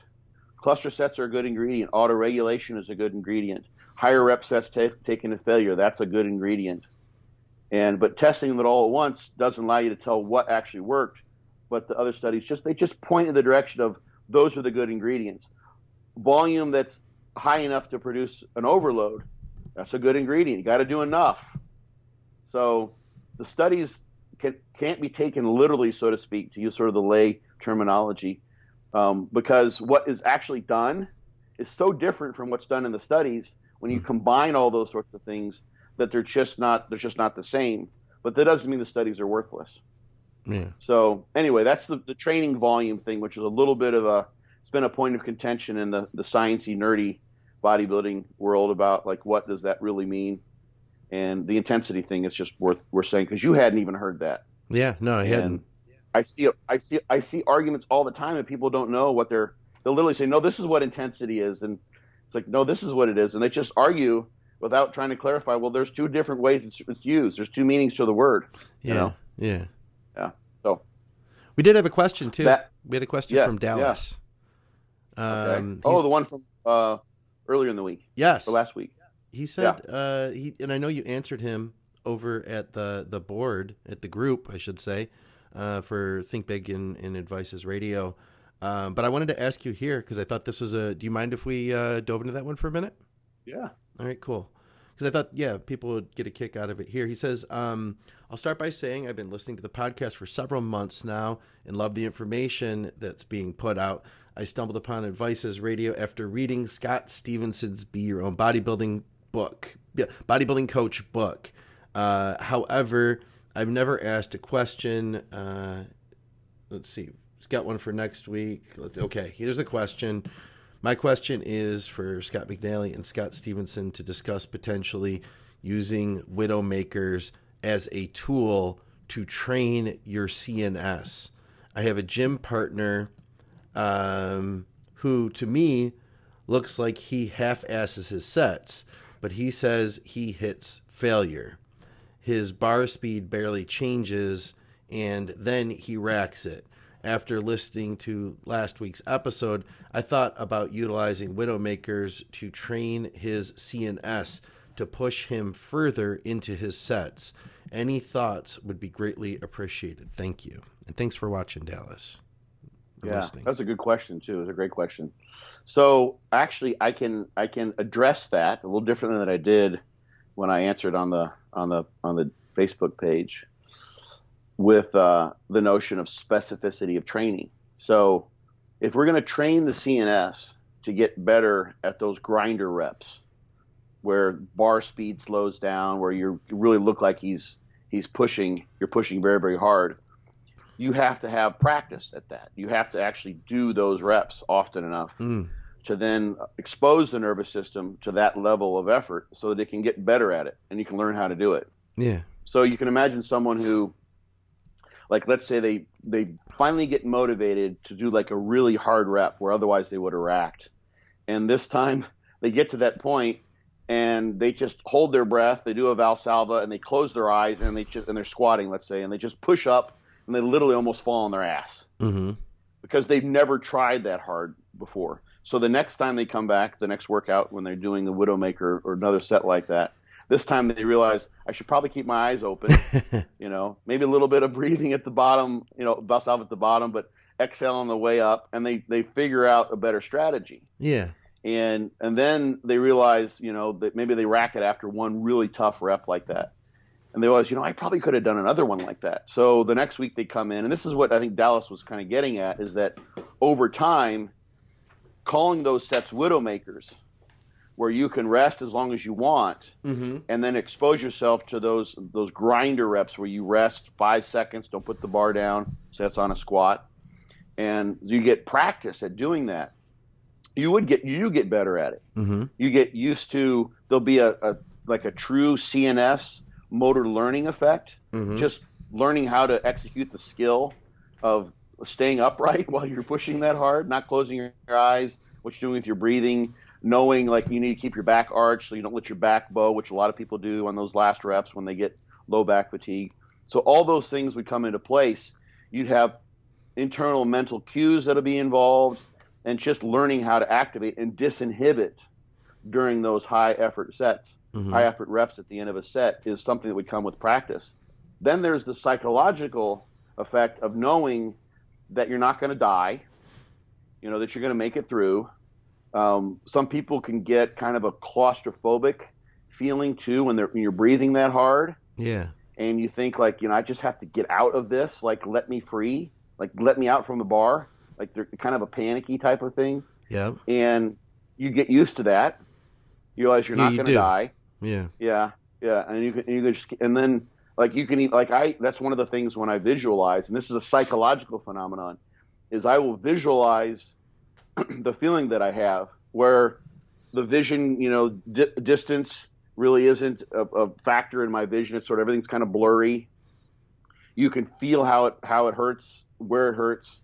Cluster sets are a good ingredient. Auto-regulation is a good ingredient. Higher rep sets taken to failure, that's a good ingredient. But testing it all at once doesn't allow you to tell what actually worked. But the other studies just point in the direction of those are the good ingredients. Volume that's high enough to produce an overload, that's a good ingredient. You got to do enough. So the studies can't be taken literally, so to speak, to use sort of the lay terminology, because what is actually done is so different from what's done in the studies. When you combine all those sorts of things, that they're just not the same. But that doesn't mean the studies are worthless. Yeah. So anyway, that's the training volume thing, which is a little bit of it's been a point of contention in the sciencey, nerdy bodybuilding world about like, what does that really mean? And the intensity thing is just worth saying, because you hadn't even heard that. Yeah, no, I hadn't. I see arguments all the time, and people don't know what they'll literally say, no, this is what intensity is, and it's like, no, this is what it is, and they just argue without trying to clarify. Well, there's two different ways it's used. There's two meanings to the word. Yeah, you know? yeah. So we did have a question too. We had a question from Dallas. Yeah. Okay. The one from earlier in the week. Yes. Or last week. He said, and I know you answered him over at the board, at the group, I should say, for Think Big and Advices Radio. But I wanted to ask you here, because I thought this was do you mind if we dove into that one for a minute? Yeah. All right, cool. Because I thought, people would get a kick out of it here. He says, I'll start by saying I've been listening to the podcast for several months now and love the information that's being put out. I stumbled upon Advices Radio after reading Scott Stevenson's Be Your Own Bodybuilding Bodybuilding Coach book. However, I've never asked a question. Let's see. He's got one for next week. Okay, here's a question. My question is for Scott McNally and Scott Stevenson to discuss potentially using Widowmakers as a tool to train your CNS. I have a gym partner who, to me, looks like he half-asses his sets, but he says he hits failure. His bar speed barely changes, and then he racks it. After listening to last week's episode, I thought about utilizing Widowmakers to train his CNS to push him further into his sets. Any thoughts would be greatly appreciated. Thank you. And thanks for watching, Dallas. Listening. That's a good question, too. It's a great question. So actually, I can address that a little differently than I did when I answered on the Facebook page, with the notion of specificity of training. So if we're going to train the CNS to get better at those grinder reps, where bar speed slows down, where you really look like you're pushing very, very hard, you have to have practice at that. You have to actually do those reps often enough to then expose the nervous system to that level of effort so that it can get better at it and you can learn how to do it. Yeah. So you can imagine someone who, like, let's say they finally get motivated to do like a really hard rep where otherwise they would have racked. And this time they get to that point and they just hold their breath, they do a Valsalva, and they close their eyes, and they're squatting, let's say, and they just push up and they literally almost fall on their ass because they've never tried that hard before. So the next time they come back, the next workout, when they're doing the Widowmaker or another set like that, this time they realize I should probably keep my eyes open, maybe a little bit of breathing at the bottom, Valsalva at the bottom, but exhale on the way up, and they figure out a better strategy. Yeah. And then they realize, that maybe they rack it after one really tough rep like that. And they realize, I probably could have done another one like that. So the next week they come in, and this is what I think Dallas was kind of getting at, is that over time, calling those sets widowmakers, where you can rest as long as you want, and then expose yourself to those grinder reps where you rest 5 seconds, don't put the bar down, so that's on a squat, and you get practice at doing that. You get better at it. You get used to, there'll be a true CNS motor learning effect, just learning how to execute the skill of staying upright while you're pushing that hard, not closing your eyes, what you're doing with your breathing, knowing like you need to keep your back arched so you don't let your back bow, which a lot of people do on those last reps when they get low back fatigue. So all those things would come into place. You'd have internal mental cues that'll be involved, and just learning how to activate and disinhibit during those high effort sets, high effort reps at the end of a set is something that would come with practice. Then there's the psychological effect of knowing that you're not going to die, that you're going to make it through. Some people can get kind of a claustrophobic feeling too when you're breathing that hard. Yeah. And you think like, I just have to get out of this. Like, let me free, like let me out from the bar. Like they're kind of a panicky type of thing. Yeah. And you get used to that. You realize you're not going to die. Yeah. Yeah. Yeah. And you can just, and then like you can eat, that's one of the things when I visualize, and this is a psychological phenomenon, is I will visualize the feeling that I have where the vision, distance really isn't a factor in my vision. It's sort of everything's kind of blurry. You can feel how it hurts, where it hurts,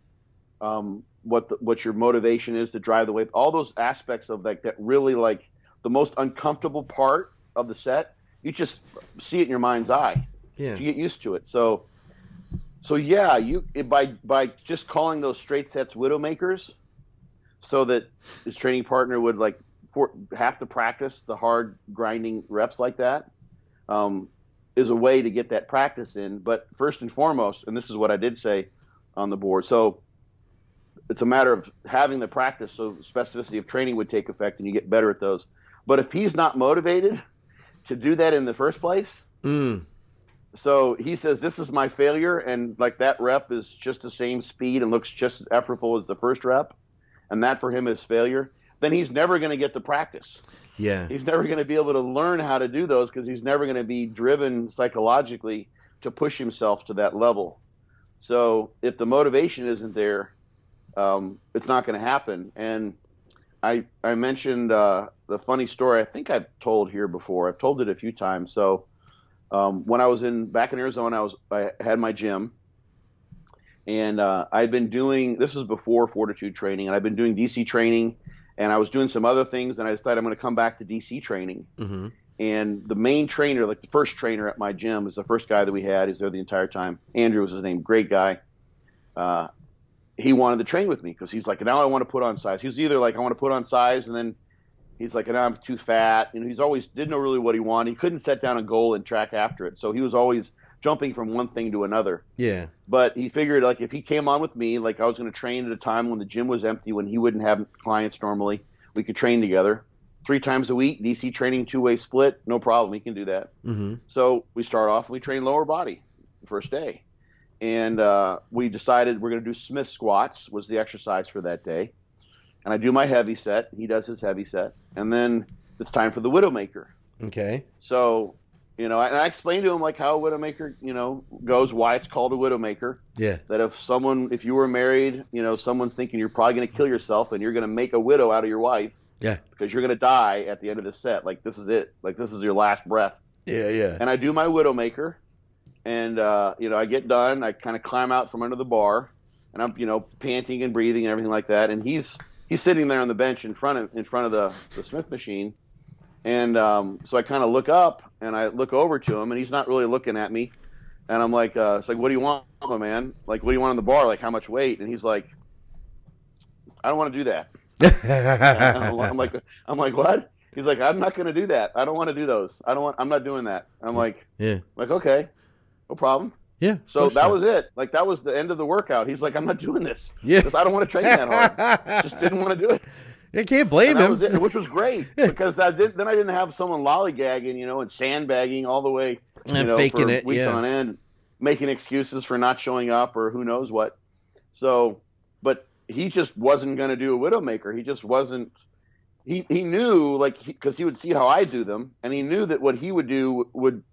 what your motivation is to drive the weight. All those aspects of like that really like the most uncomfortable part of the set, you just see it in your mind's eye. Yeah. You get used to it. So yeah, by just calling those straight sets widowmakers, so that his training partner would like have to practice the hard grinding reps like that, is a way to get that practice in. But first and foremost, and this is what I did say on the board, so it's a matter of having the practice so specificity of training would take effect and you get better at those. But if he's not motivated to do that in the first place, so he says, this is my failure, and like that rep is just the same speed and looks just as effortful as the first rep, and that for him is failure, then he's never going to get the practice. Yeah. He's never going to be able to learn how to do those because he's never going to be driven psychologically to push himself to that level. So if the motivation isn't there, it's not going to happen. And I mentioned the funny story I think I've told here before. I've told it a few times. So when I was back in Arizona, I had my gym. And I'd been doing, this was before Fortitude training, and I'd been doing DC training, and I was doing some other things, and I decided I'm going to come back to DC training. And the main trainer, like the first trainer at my gym, is the first guy that we had. He's there the entire time. Andrew was his name, great guy. He wanted to train with me because he's like, now I want to put on size. He's either like, I want to put on size, and then he's like, now I'm too fat. And he's always didn't know really what he wanted. He couldn't set down a goal and track after it. So he was always jumping from one thing to another. Yeah. But he figured like if he came on with me, like I was going to train at a time when the gym was empty, when he wouldn't have clients normally, we could train together 3 times a week, DC training, 2-way split, no problem. He can do that. So we start off, we train lower body the first day. And we decided we're going to do Smith squats was the exercise for that day. And I do my heavy set. He does his heavy set. And then it's time for the Widowmaker. Okay. So, and I explained to him like how a Widowmaker, goes, why it's called a Widowmaker. Yeah. That if you were married, someone's thinking you're probably going to kill yourself and you're going to make a widow out of your wife. Yeah. Because you're going to die at the end of the set. Like, this is it. Like, this is your last breath. Yeah, yeah. And I do my Widowmaker. And, I get done. I kind of climb out from under the bar. And I'm, panting and breathing and everything like that. And he's sitting there on the bench in front of the Smith machine. And so I kind of look up and I look over to him, and he's not really looking at me. And I'm like, it's like, what do you want, my man? Like, what do you want on the bar? Like, how much weight? And he's like, I don't want to do that. I'm like, what? He's like, I'm not going to do that. I don't want to do those. I'm not doing that. I'm like, yeah. Like, okay, no problem. Yeah. So that was it. Like, that was the end of the workout. He's like, I'm not doing this. Yeah. Because I don't want to train that hard. Just didn't want to do it. You can't blame him. Was it, which was great, because then I didn't have someone lollygagging, and sandbagging all the way, and faking for it, weeks on end, making excuses for not showing up or who knows what. So, but he just wasn't going to do a Widowmaker. He just wasn't. He knew, like, because he would see how I do them, and he knew that what he would do would.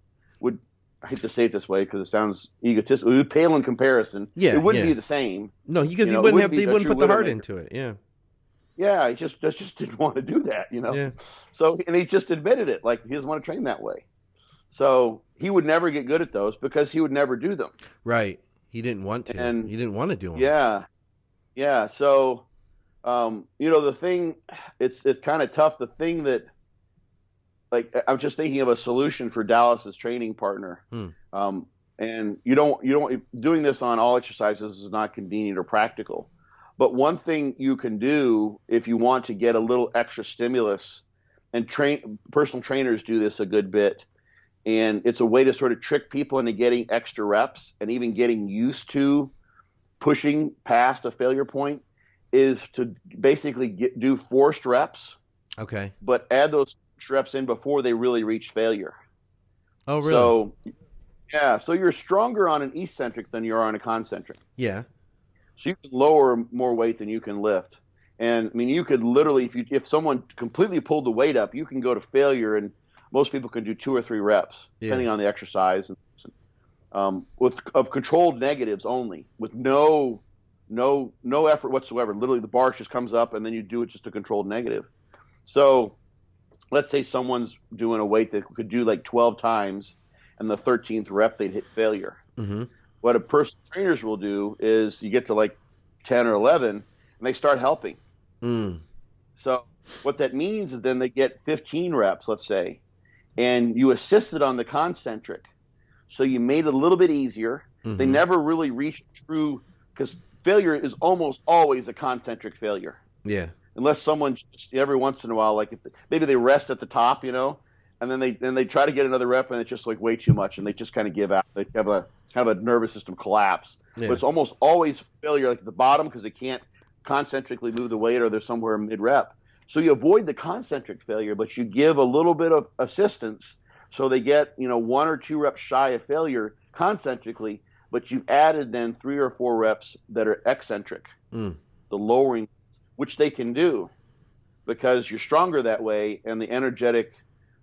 I hate to say it this way because it sounds egotistical. It would pale in comparison. Yeah, it wouldn't be the same. No, because he wouldn't put the heart into it. Yeah. Yeah, he just didn't want to do that, Yeah. So, and he just admitted it, like, he doesn't want to train that way. So he would never get good at those because he would never do them. Right. He didn't want to. And he didn't want to do them. Yeah. Yeah. So, the thing, it's kind of tough. The thing that, like, I'm just thinking of a solution for Dallas's training partner. And you don't doing this on all exercises is not convenient or practical. But one thing you can do if you want to get a little extra stimulus, and personal trainers do this a good bit, and it's a way to sort of trick people into getting extra reps and even getting used to pushing past a failure point, is to basically do forced reps. Okay. But add those reps in before they really reach failure. Oh, really? So, yeah. So you're stronger on an eccentric than you are on a concentric. Yeah. So you can lower more weight than you can lift. And I mean, you could literally, if someone completely pulled the weight up, you can go to failure, and most people can do 2 or 3 reps, depending on the exercise, of controlled negatives only, with no effort whatsoever. Literally, the bar just comes up, and then you do it just a controlled negative. So let's say someone's doing a weight that could do like 12 times, and the 13th rep they'd hit failure. Mm-hmm. What a personal trainers will do is you get to like 10 or 11, and they start helping. So what that means is then they get 15 reps, let's say, and you assisted on the concentric. So you made it a little bit easier. Mm-hmm. They never really reach true, because failure is almost always a concentric failure. Yeah. Unless someone just every once in a while, like maybe they rest at the top, and then they try to get another rep, and it's just like way too much, and they just kind of give out. They have a kind of a nervous system collapse. Yeah. But it's almost always failure, like at the bottom, because they can't concentrically move the weight, or they're somewhere mid-rep. So you avoid the concentric failure, but you give a little bit of assistance, so they get 1 or 2 reps shy of failure concentrically, but you've added then 3 or 4 reps that are eccentric, the lowering, which they can do because you're stronger that way, and the energetic,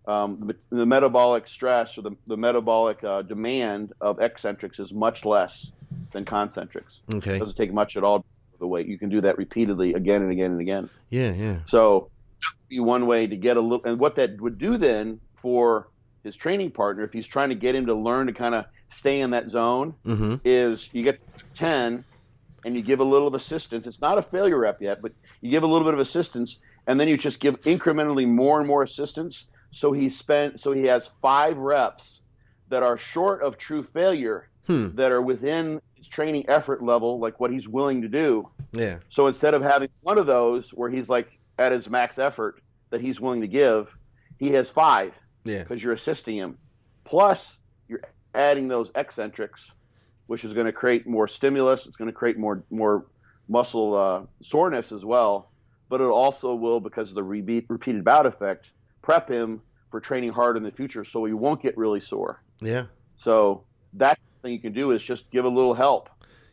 the metabolic stress, or the metabolic demand of eccentrics is much less than concentrics. Okay. It doesn't take much at all for the weight. You can do that repeatedly again and again and again. Yeah, yeah. So that would be one way to get a little, and what that would do then for his training partner, if he's trying to get him to learn to kind of stay in that zone, is you get to 10 and you give a little of assistance. It's not a failure rep yet, but you give a little bit of assistance, and then you just give incrementally more and more assistance. So he has 5 reps that are short of true failure, that are within his training effort level, like what he's willing to do. Yeah. So instead of having one of those where he's like at his max effort that he's willing to give, he has 5. Yeah. Because you're assisting him. Plus, you're adding those eccentrics, which is going to create more stimulus. It's going to create more muscle soreness as well. But it also will, because of the repeated bout effect, prep him for training hard in the future, so he won't get really sore. Yeah. So that's the thing you can do, is just give a little help.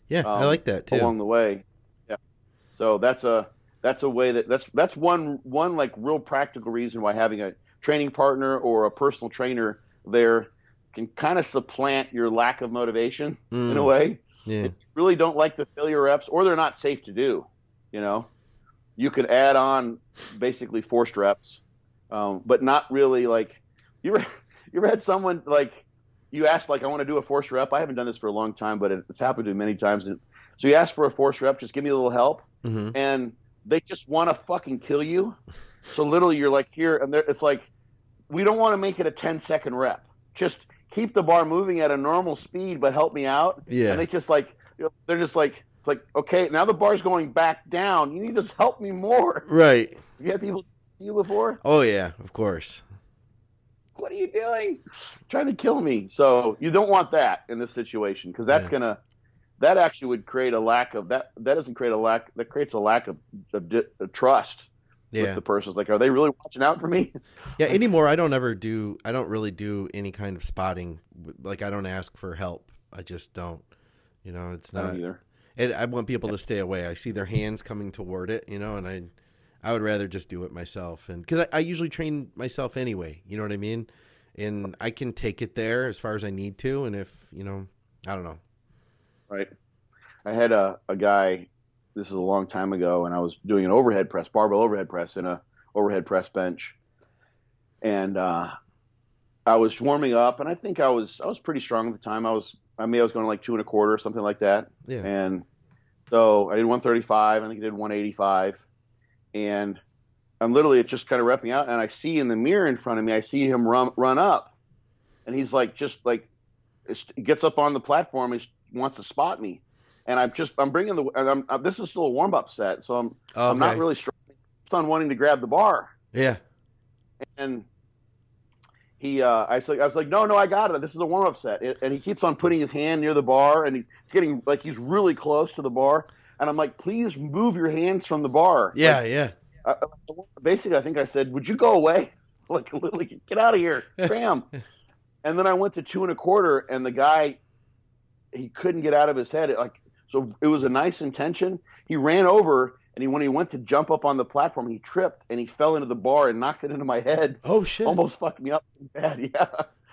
Yeah, I like that too. Along the way. Yeah. So that's a way that's one like real practical reason why having a training partner or a personal trainer there can kind of supplant your lack of motivation in a way. Yeah. If you really don't like the failure reps, or they're not safe to do, you could add on basically forced reps, but not really like you ever had someone like you asked, like, I want to do a forced rep. I haven't done this for a long time, but it's happened to me many times. And so you ask for a forced rep, just give me a little help. And they just want to fucking kill you. So literally you're like here, and it's like, we don't want to make it a 10-second rep. Just keep the bar moving at a normal speed, but help me out. Yeah. And they just like, they're just like, okay, now the bar's going back down. You need to help me more. Right. You had people see you before? Oh yeah, of course. What are are you doing? Trying to kill me. So you don't want that in this situation, because that actually would create a lack of that. That doesn't create a lack. That creates a lack of trust with the person. It's like, are they really watching out for me? Yeah. Anymore, I don't really do any kind of spotting. Like, I don't ask for help. I just don't. It's not either. And I want people to stay away. I see their hands coming toward it, and I would rather just do it myself. And because I usually train myself anyway, you know what I mean? And I can take it there as far as I need to. And if, I don't know. Right. I had a guy, this is a long time ago, and I was doing an overhead press, barbell overhead press in a overhead press bench. And I was warming up, and I think I was pretty strong at the time. I was going like 2 1/4 or something like that. Yeah. And so I did 135. I think I did 185. And I'm literally just kind of repping out, and I see in the mirror in front of me, I see him run up, and he's like, he gets up on the platform, and he wants to spot me. And I'm bringing this is still a warm up set. So I'm not really strong on wanting to grab the bar. Yeah. And I was like, no, I got it. This is a warm up set. And he keeps on putting his hand near the bar, and he's getting like, he's really close to the bar. And I'm like, please move your hands from the bar. Yeah. Like, yeah. Basically, I think I said, would you go away? Like, literally, get out of here. Bam. And then I went to 2 1/4, and the guy, he couldn't get out of his head. So it was a nice intention. He ran over, and when he went to jump up on the platform, he tripped, and he fell into the bar and knocked it into my head. Oh, shit. Almost fucked me up bad, yeah.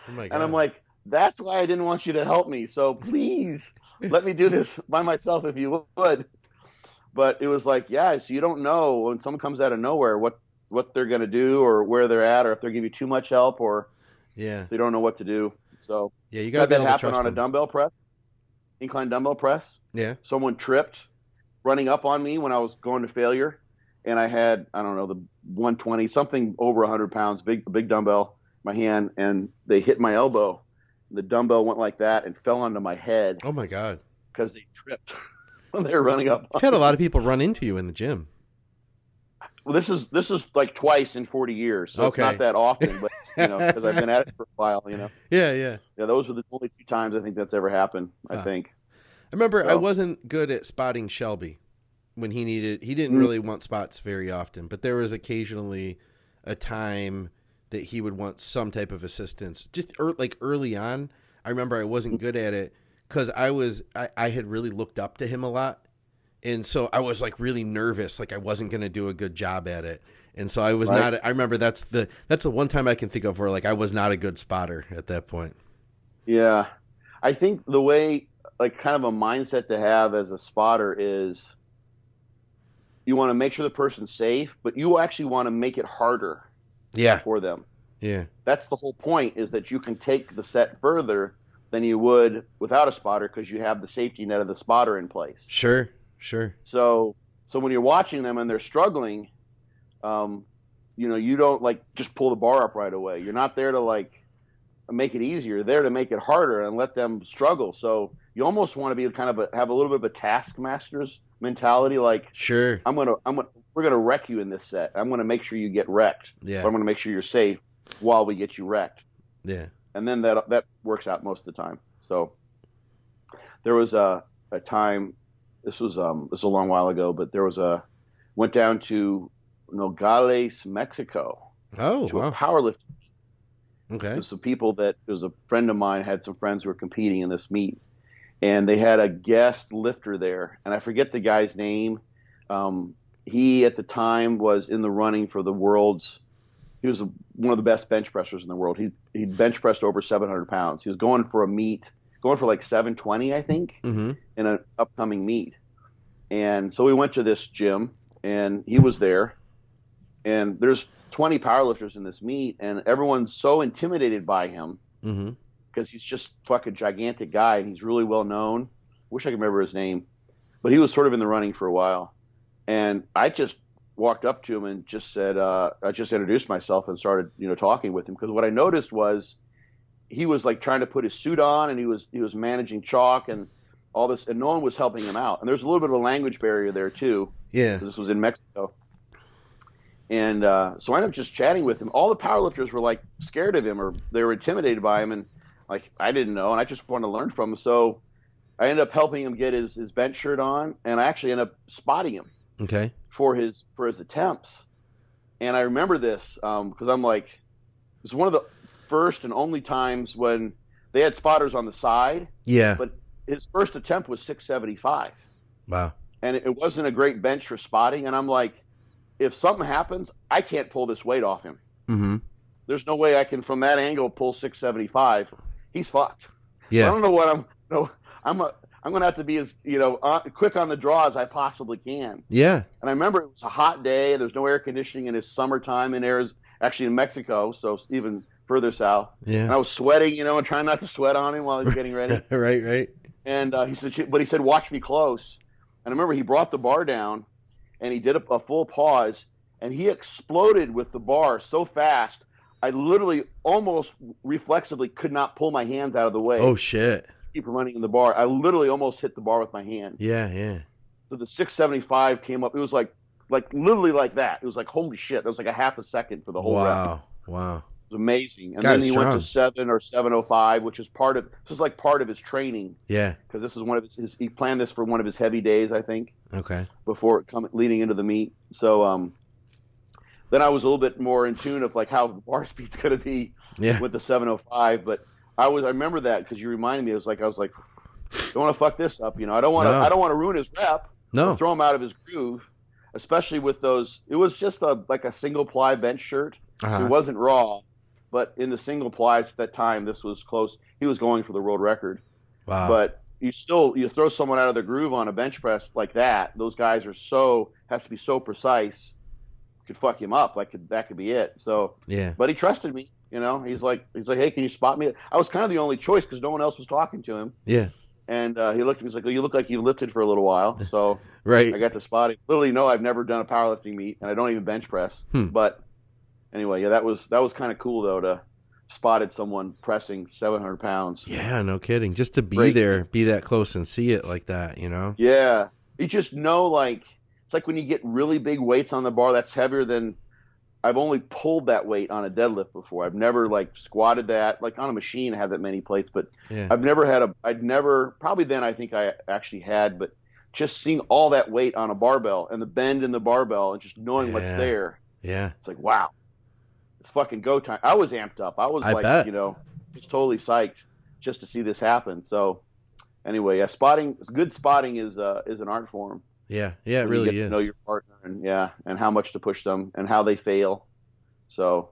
Oh, my God. And I'm like, that's why I didn't want you to help me. So please let me do this by myself if you would. But it was like, yeah, so you don't know when someone comes out of nowhere what they're going to do or where they're at, or if they're giving you too much help, or they don't know what to do. So yeah, you got to be able to trust on them. A dumbbell press, incline dumbbell press. Yeah. Someone tripped running up on me when I was going to failure, and I had, I don't know, the 120, something over 100 pounds, big dumbbell in my hand, and they hit my elbow. The dumbbell went like that and fell onto my head. Oh, my God. Because they tripped when they were running up. You've had a lot of people run into you in the gym. Well, this is like twice in 40 years, so It's not that often, but, because I've been at it for a while, Yeah. Yeah, those were the only 2 times I think that's ever happened, I think. I remember I wasn't good at spotting Shelby when he didn't really want spots very often, but there was occasionally a time that he would want some type of assistance. Just like early on, I remember I wasn't good at it because I had really looked up to him a lot. And so I was like really nervous, like I wasn't going to do a good job at it. And so I was not, I remember that's the one time I can think of where like I was not a good spotter at that point. Yeah. I think the way, like kind of a mindset to have as a spotter is you want to make sure the person's safe, but you actually want to make it harder for them. Yeah. That's the whole point, is that you can take the set further than you would without a spotter because you have the safety net of the spotter in place. Sure. So when you're watching them and they're struggling, you don't like just pull the bar up right away. You're not there to like make it easier. You're there to make it harder and let them struggle. So you almost want to be have a little bit of a taskmaster's mentality. Like, sure, we're gonna wreck you in this set. I'm gonna make sure you get wrecked. Yeah. But I'm gonna make sure you're safe while we get you wrecked. Yeah. And then that works out most of the time. So there was a time. This was a long while ago, but went down to Nogales, Mexico. Oh, to a powerlifting. Okay. So there was a friend of mine, had some friends who were competing in this meet, and they had a guest lifter there, and I forget the guy's name. He at the time was in the running for the world's. He was one of the best bench pressers in the world. He bench pressed over 700 pounds. He was going for a meet. Going for like 720, I think, in an upcoming meet. And so we went to this gym, and he was there. And there's 20 powerlifters in this meet, and everyone's so intimidated by him because he's just fucking gigantic guy, and he's really well known. Wish I could remember his name, but he was sort of in the running for a while. And I just walked up to him and just said, I just introduced myself and started, talking with him, because what I noticed was, he was like trying to put his suit on, and he was managing chalk and all this, and no one was helping him out. And there's a little bit of a language barrier there too. Yeah. This was in Mexico. And so I ended up just chatting with him. All the powerlifters were like scared of him, or they were intimidated by him, and like I didn't know, and I just wanted to learn from him. So I ended up helping him get his bench shirt on, and I actually ended up spotting him for his attempts. And I remember this because I'm like, it was one of the first and only times when they had spotters on the side. Yeah. But his first attempt was 675. Wow. And it wasn't a great bench for spotting. And I'm like, if something happens, I can't pull this weight off him. Mm-hmm. There's no way I can, from that angle, pull 675. He's fucked. Yeah. So I don't know what I'm going to have to be as, quick on the draw as I possibly can. Yeah. And I remember it was a hot day. There's no air conditioning, and it's summertime in Arizona, actually in Mexico, so even further south. Yeah. And I was sweating, and trying not to sweat on him while he was getting ready. Right. And he said, watch me close. And I remember he brought the bar down, and he did a full pause, and he exploded with the bar so fast, I literally almost reflexively could not pull my hands out of the way. Oh, shit. Keep running in the bar. I literally almost hit the bar with my hand. Yeah. So the 675 came up. It was like literally like that. It was like, holy shit. That was like a half a second for the whole rep. Wow. It was amazing. And God, then he went to 7 or 705, which is part of his training. Yeah. Because this is one of he planned this for one of his heavy days, I think. Okay. Before leading into the meet. So then I was a little bit more in tune of like how the bar speed's going to be with the 705. But I remember that because you reminded me. I was like, don't want to fuck this up. I don't want to ruin his rep. No. Throw him out of his groove, especially with those. It was just like a single ply bench shirt. Uh-huh. It wasn't raw, but in the single plies at that time, this was close. He was going for the world record. Wow. But you throw someone out of their groove on a bench press like that. Those guys has to be so precise. Could fuck him up. That could be it. So yeah. But he trusted me. He's like, hey, can you spot me? I was kind of the only choice because no one else was talking to him. Yeah. And he looked at me. He's like, you look like you lifted for a little while. So right. I got to spot him. Literally, no, I've never done a powerlifting meet, and I don't even bench press. But anyway, yeah, that was kind of cool though to spotted someone pressing 700 pounds. Yeah, no kidding. Just to be there, be that close and see it like that, Yeah. You just know, it's like when you get really big weights on the bar that's heavier than. I've only pulled that weight on a deadlift before. I've never squatted that. On a machine, I have that many plates, but I'd never, probably then I think I actually had, but just seeing all that weight on a barbell and the bend in the barbell and just knowing what's there. Yeah. It's like, wow, it's fucking go time. I was amped up. I was just totally psyched just to see this happen. So anyway, good spotting is an art form. Yeah, it really is. To know your partner and how much to push them and how they fail. So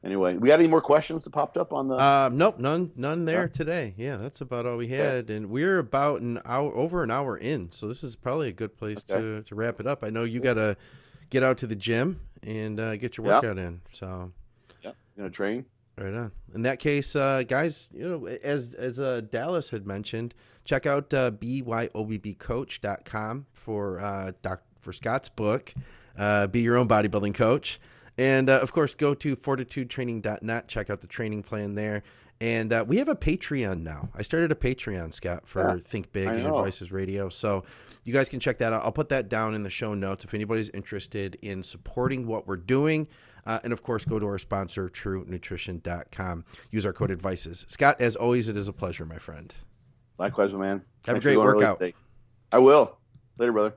anyway, we got any more questions that popped up on the? Nope, none there today. Yeah, that's about all we had, and we're about over an hour in, so this is probably a good place to wrap it up. I know you got to get out to the gym and get your workout in. So yeah, you gonna train. Right on. In that case, guys, as Dallas had mentioned, check out byobbcoach.com for Scott's book, Be Your Own Bodybuilding Coach. And, of course, go to fortitudetraining.net, check out the training plan there. And we have a Patreon now. I started a Patreon, Scott, for Think Big and Advices Radio. So you guys can check that out. I'll put that down in the show notes if anybody's interested in supporting what we're doing. And, of course, go to our sponsor, TrueNutrition.com. Use our code ADVICES. Scott, as always, it is a pleasure, my friend. Likewise, man. Have a great workout. I will. Later, brother.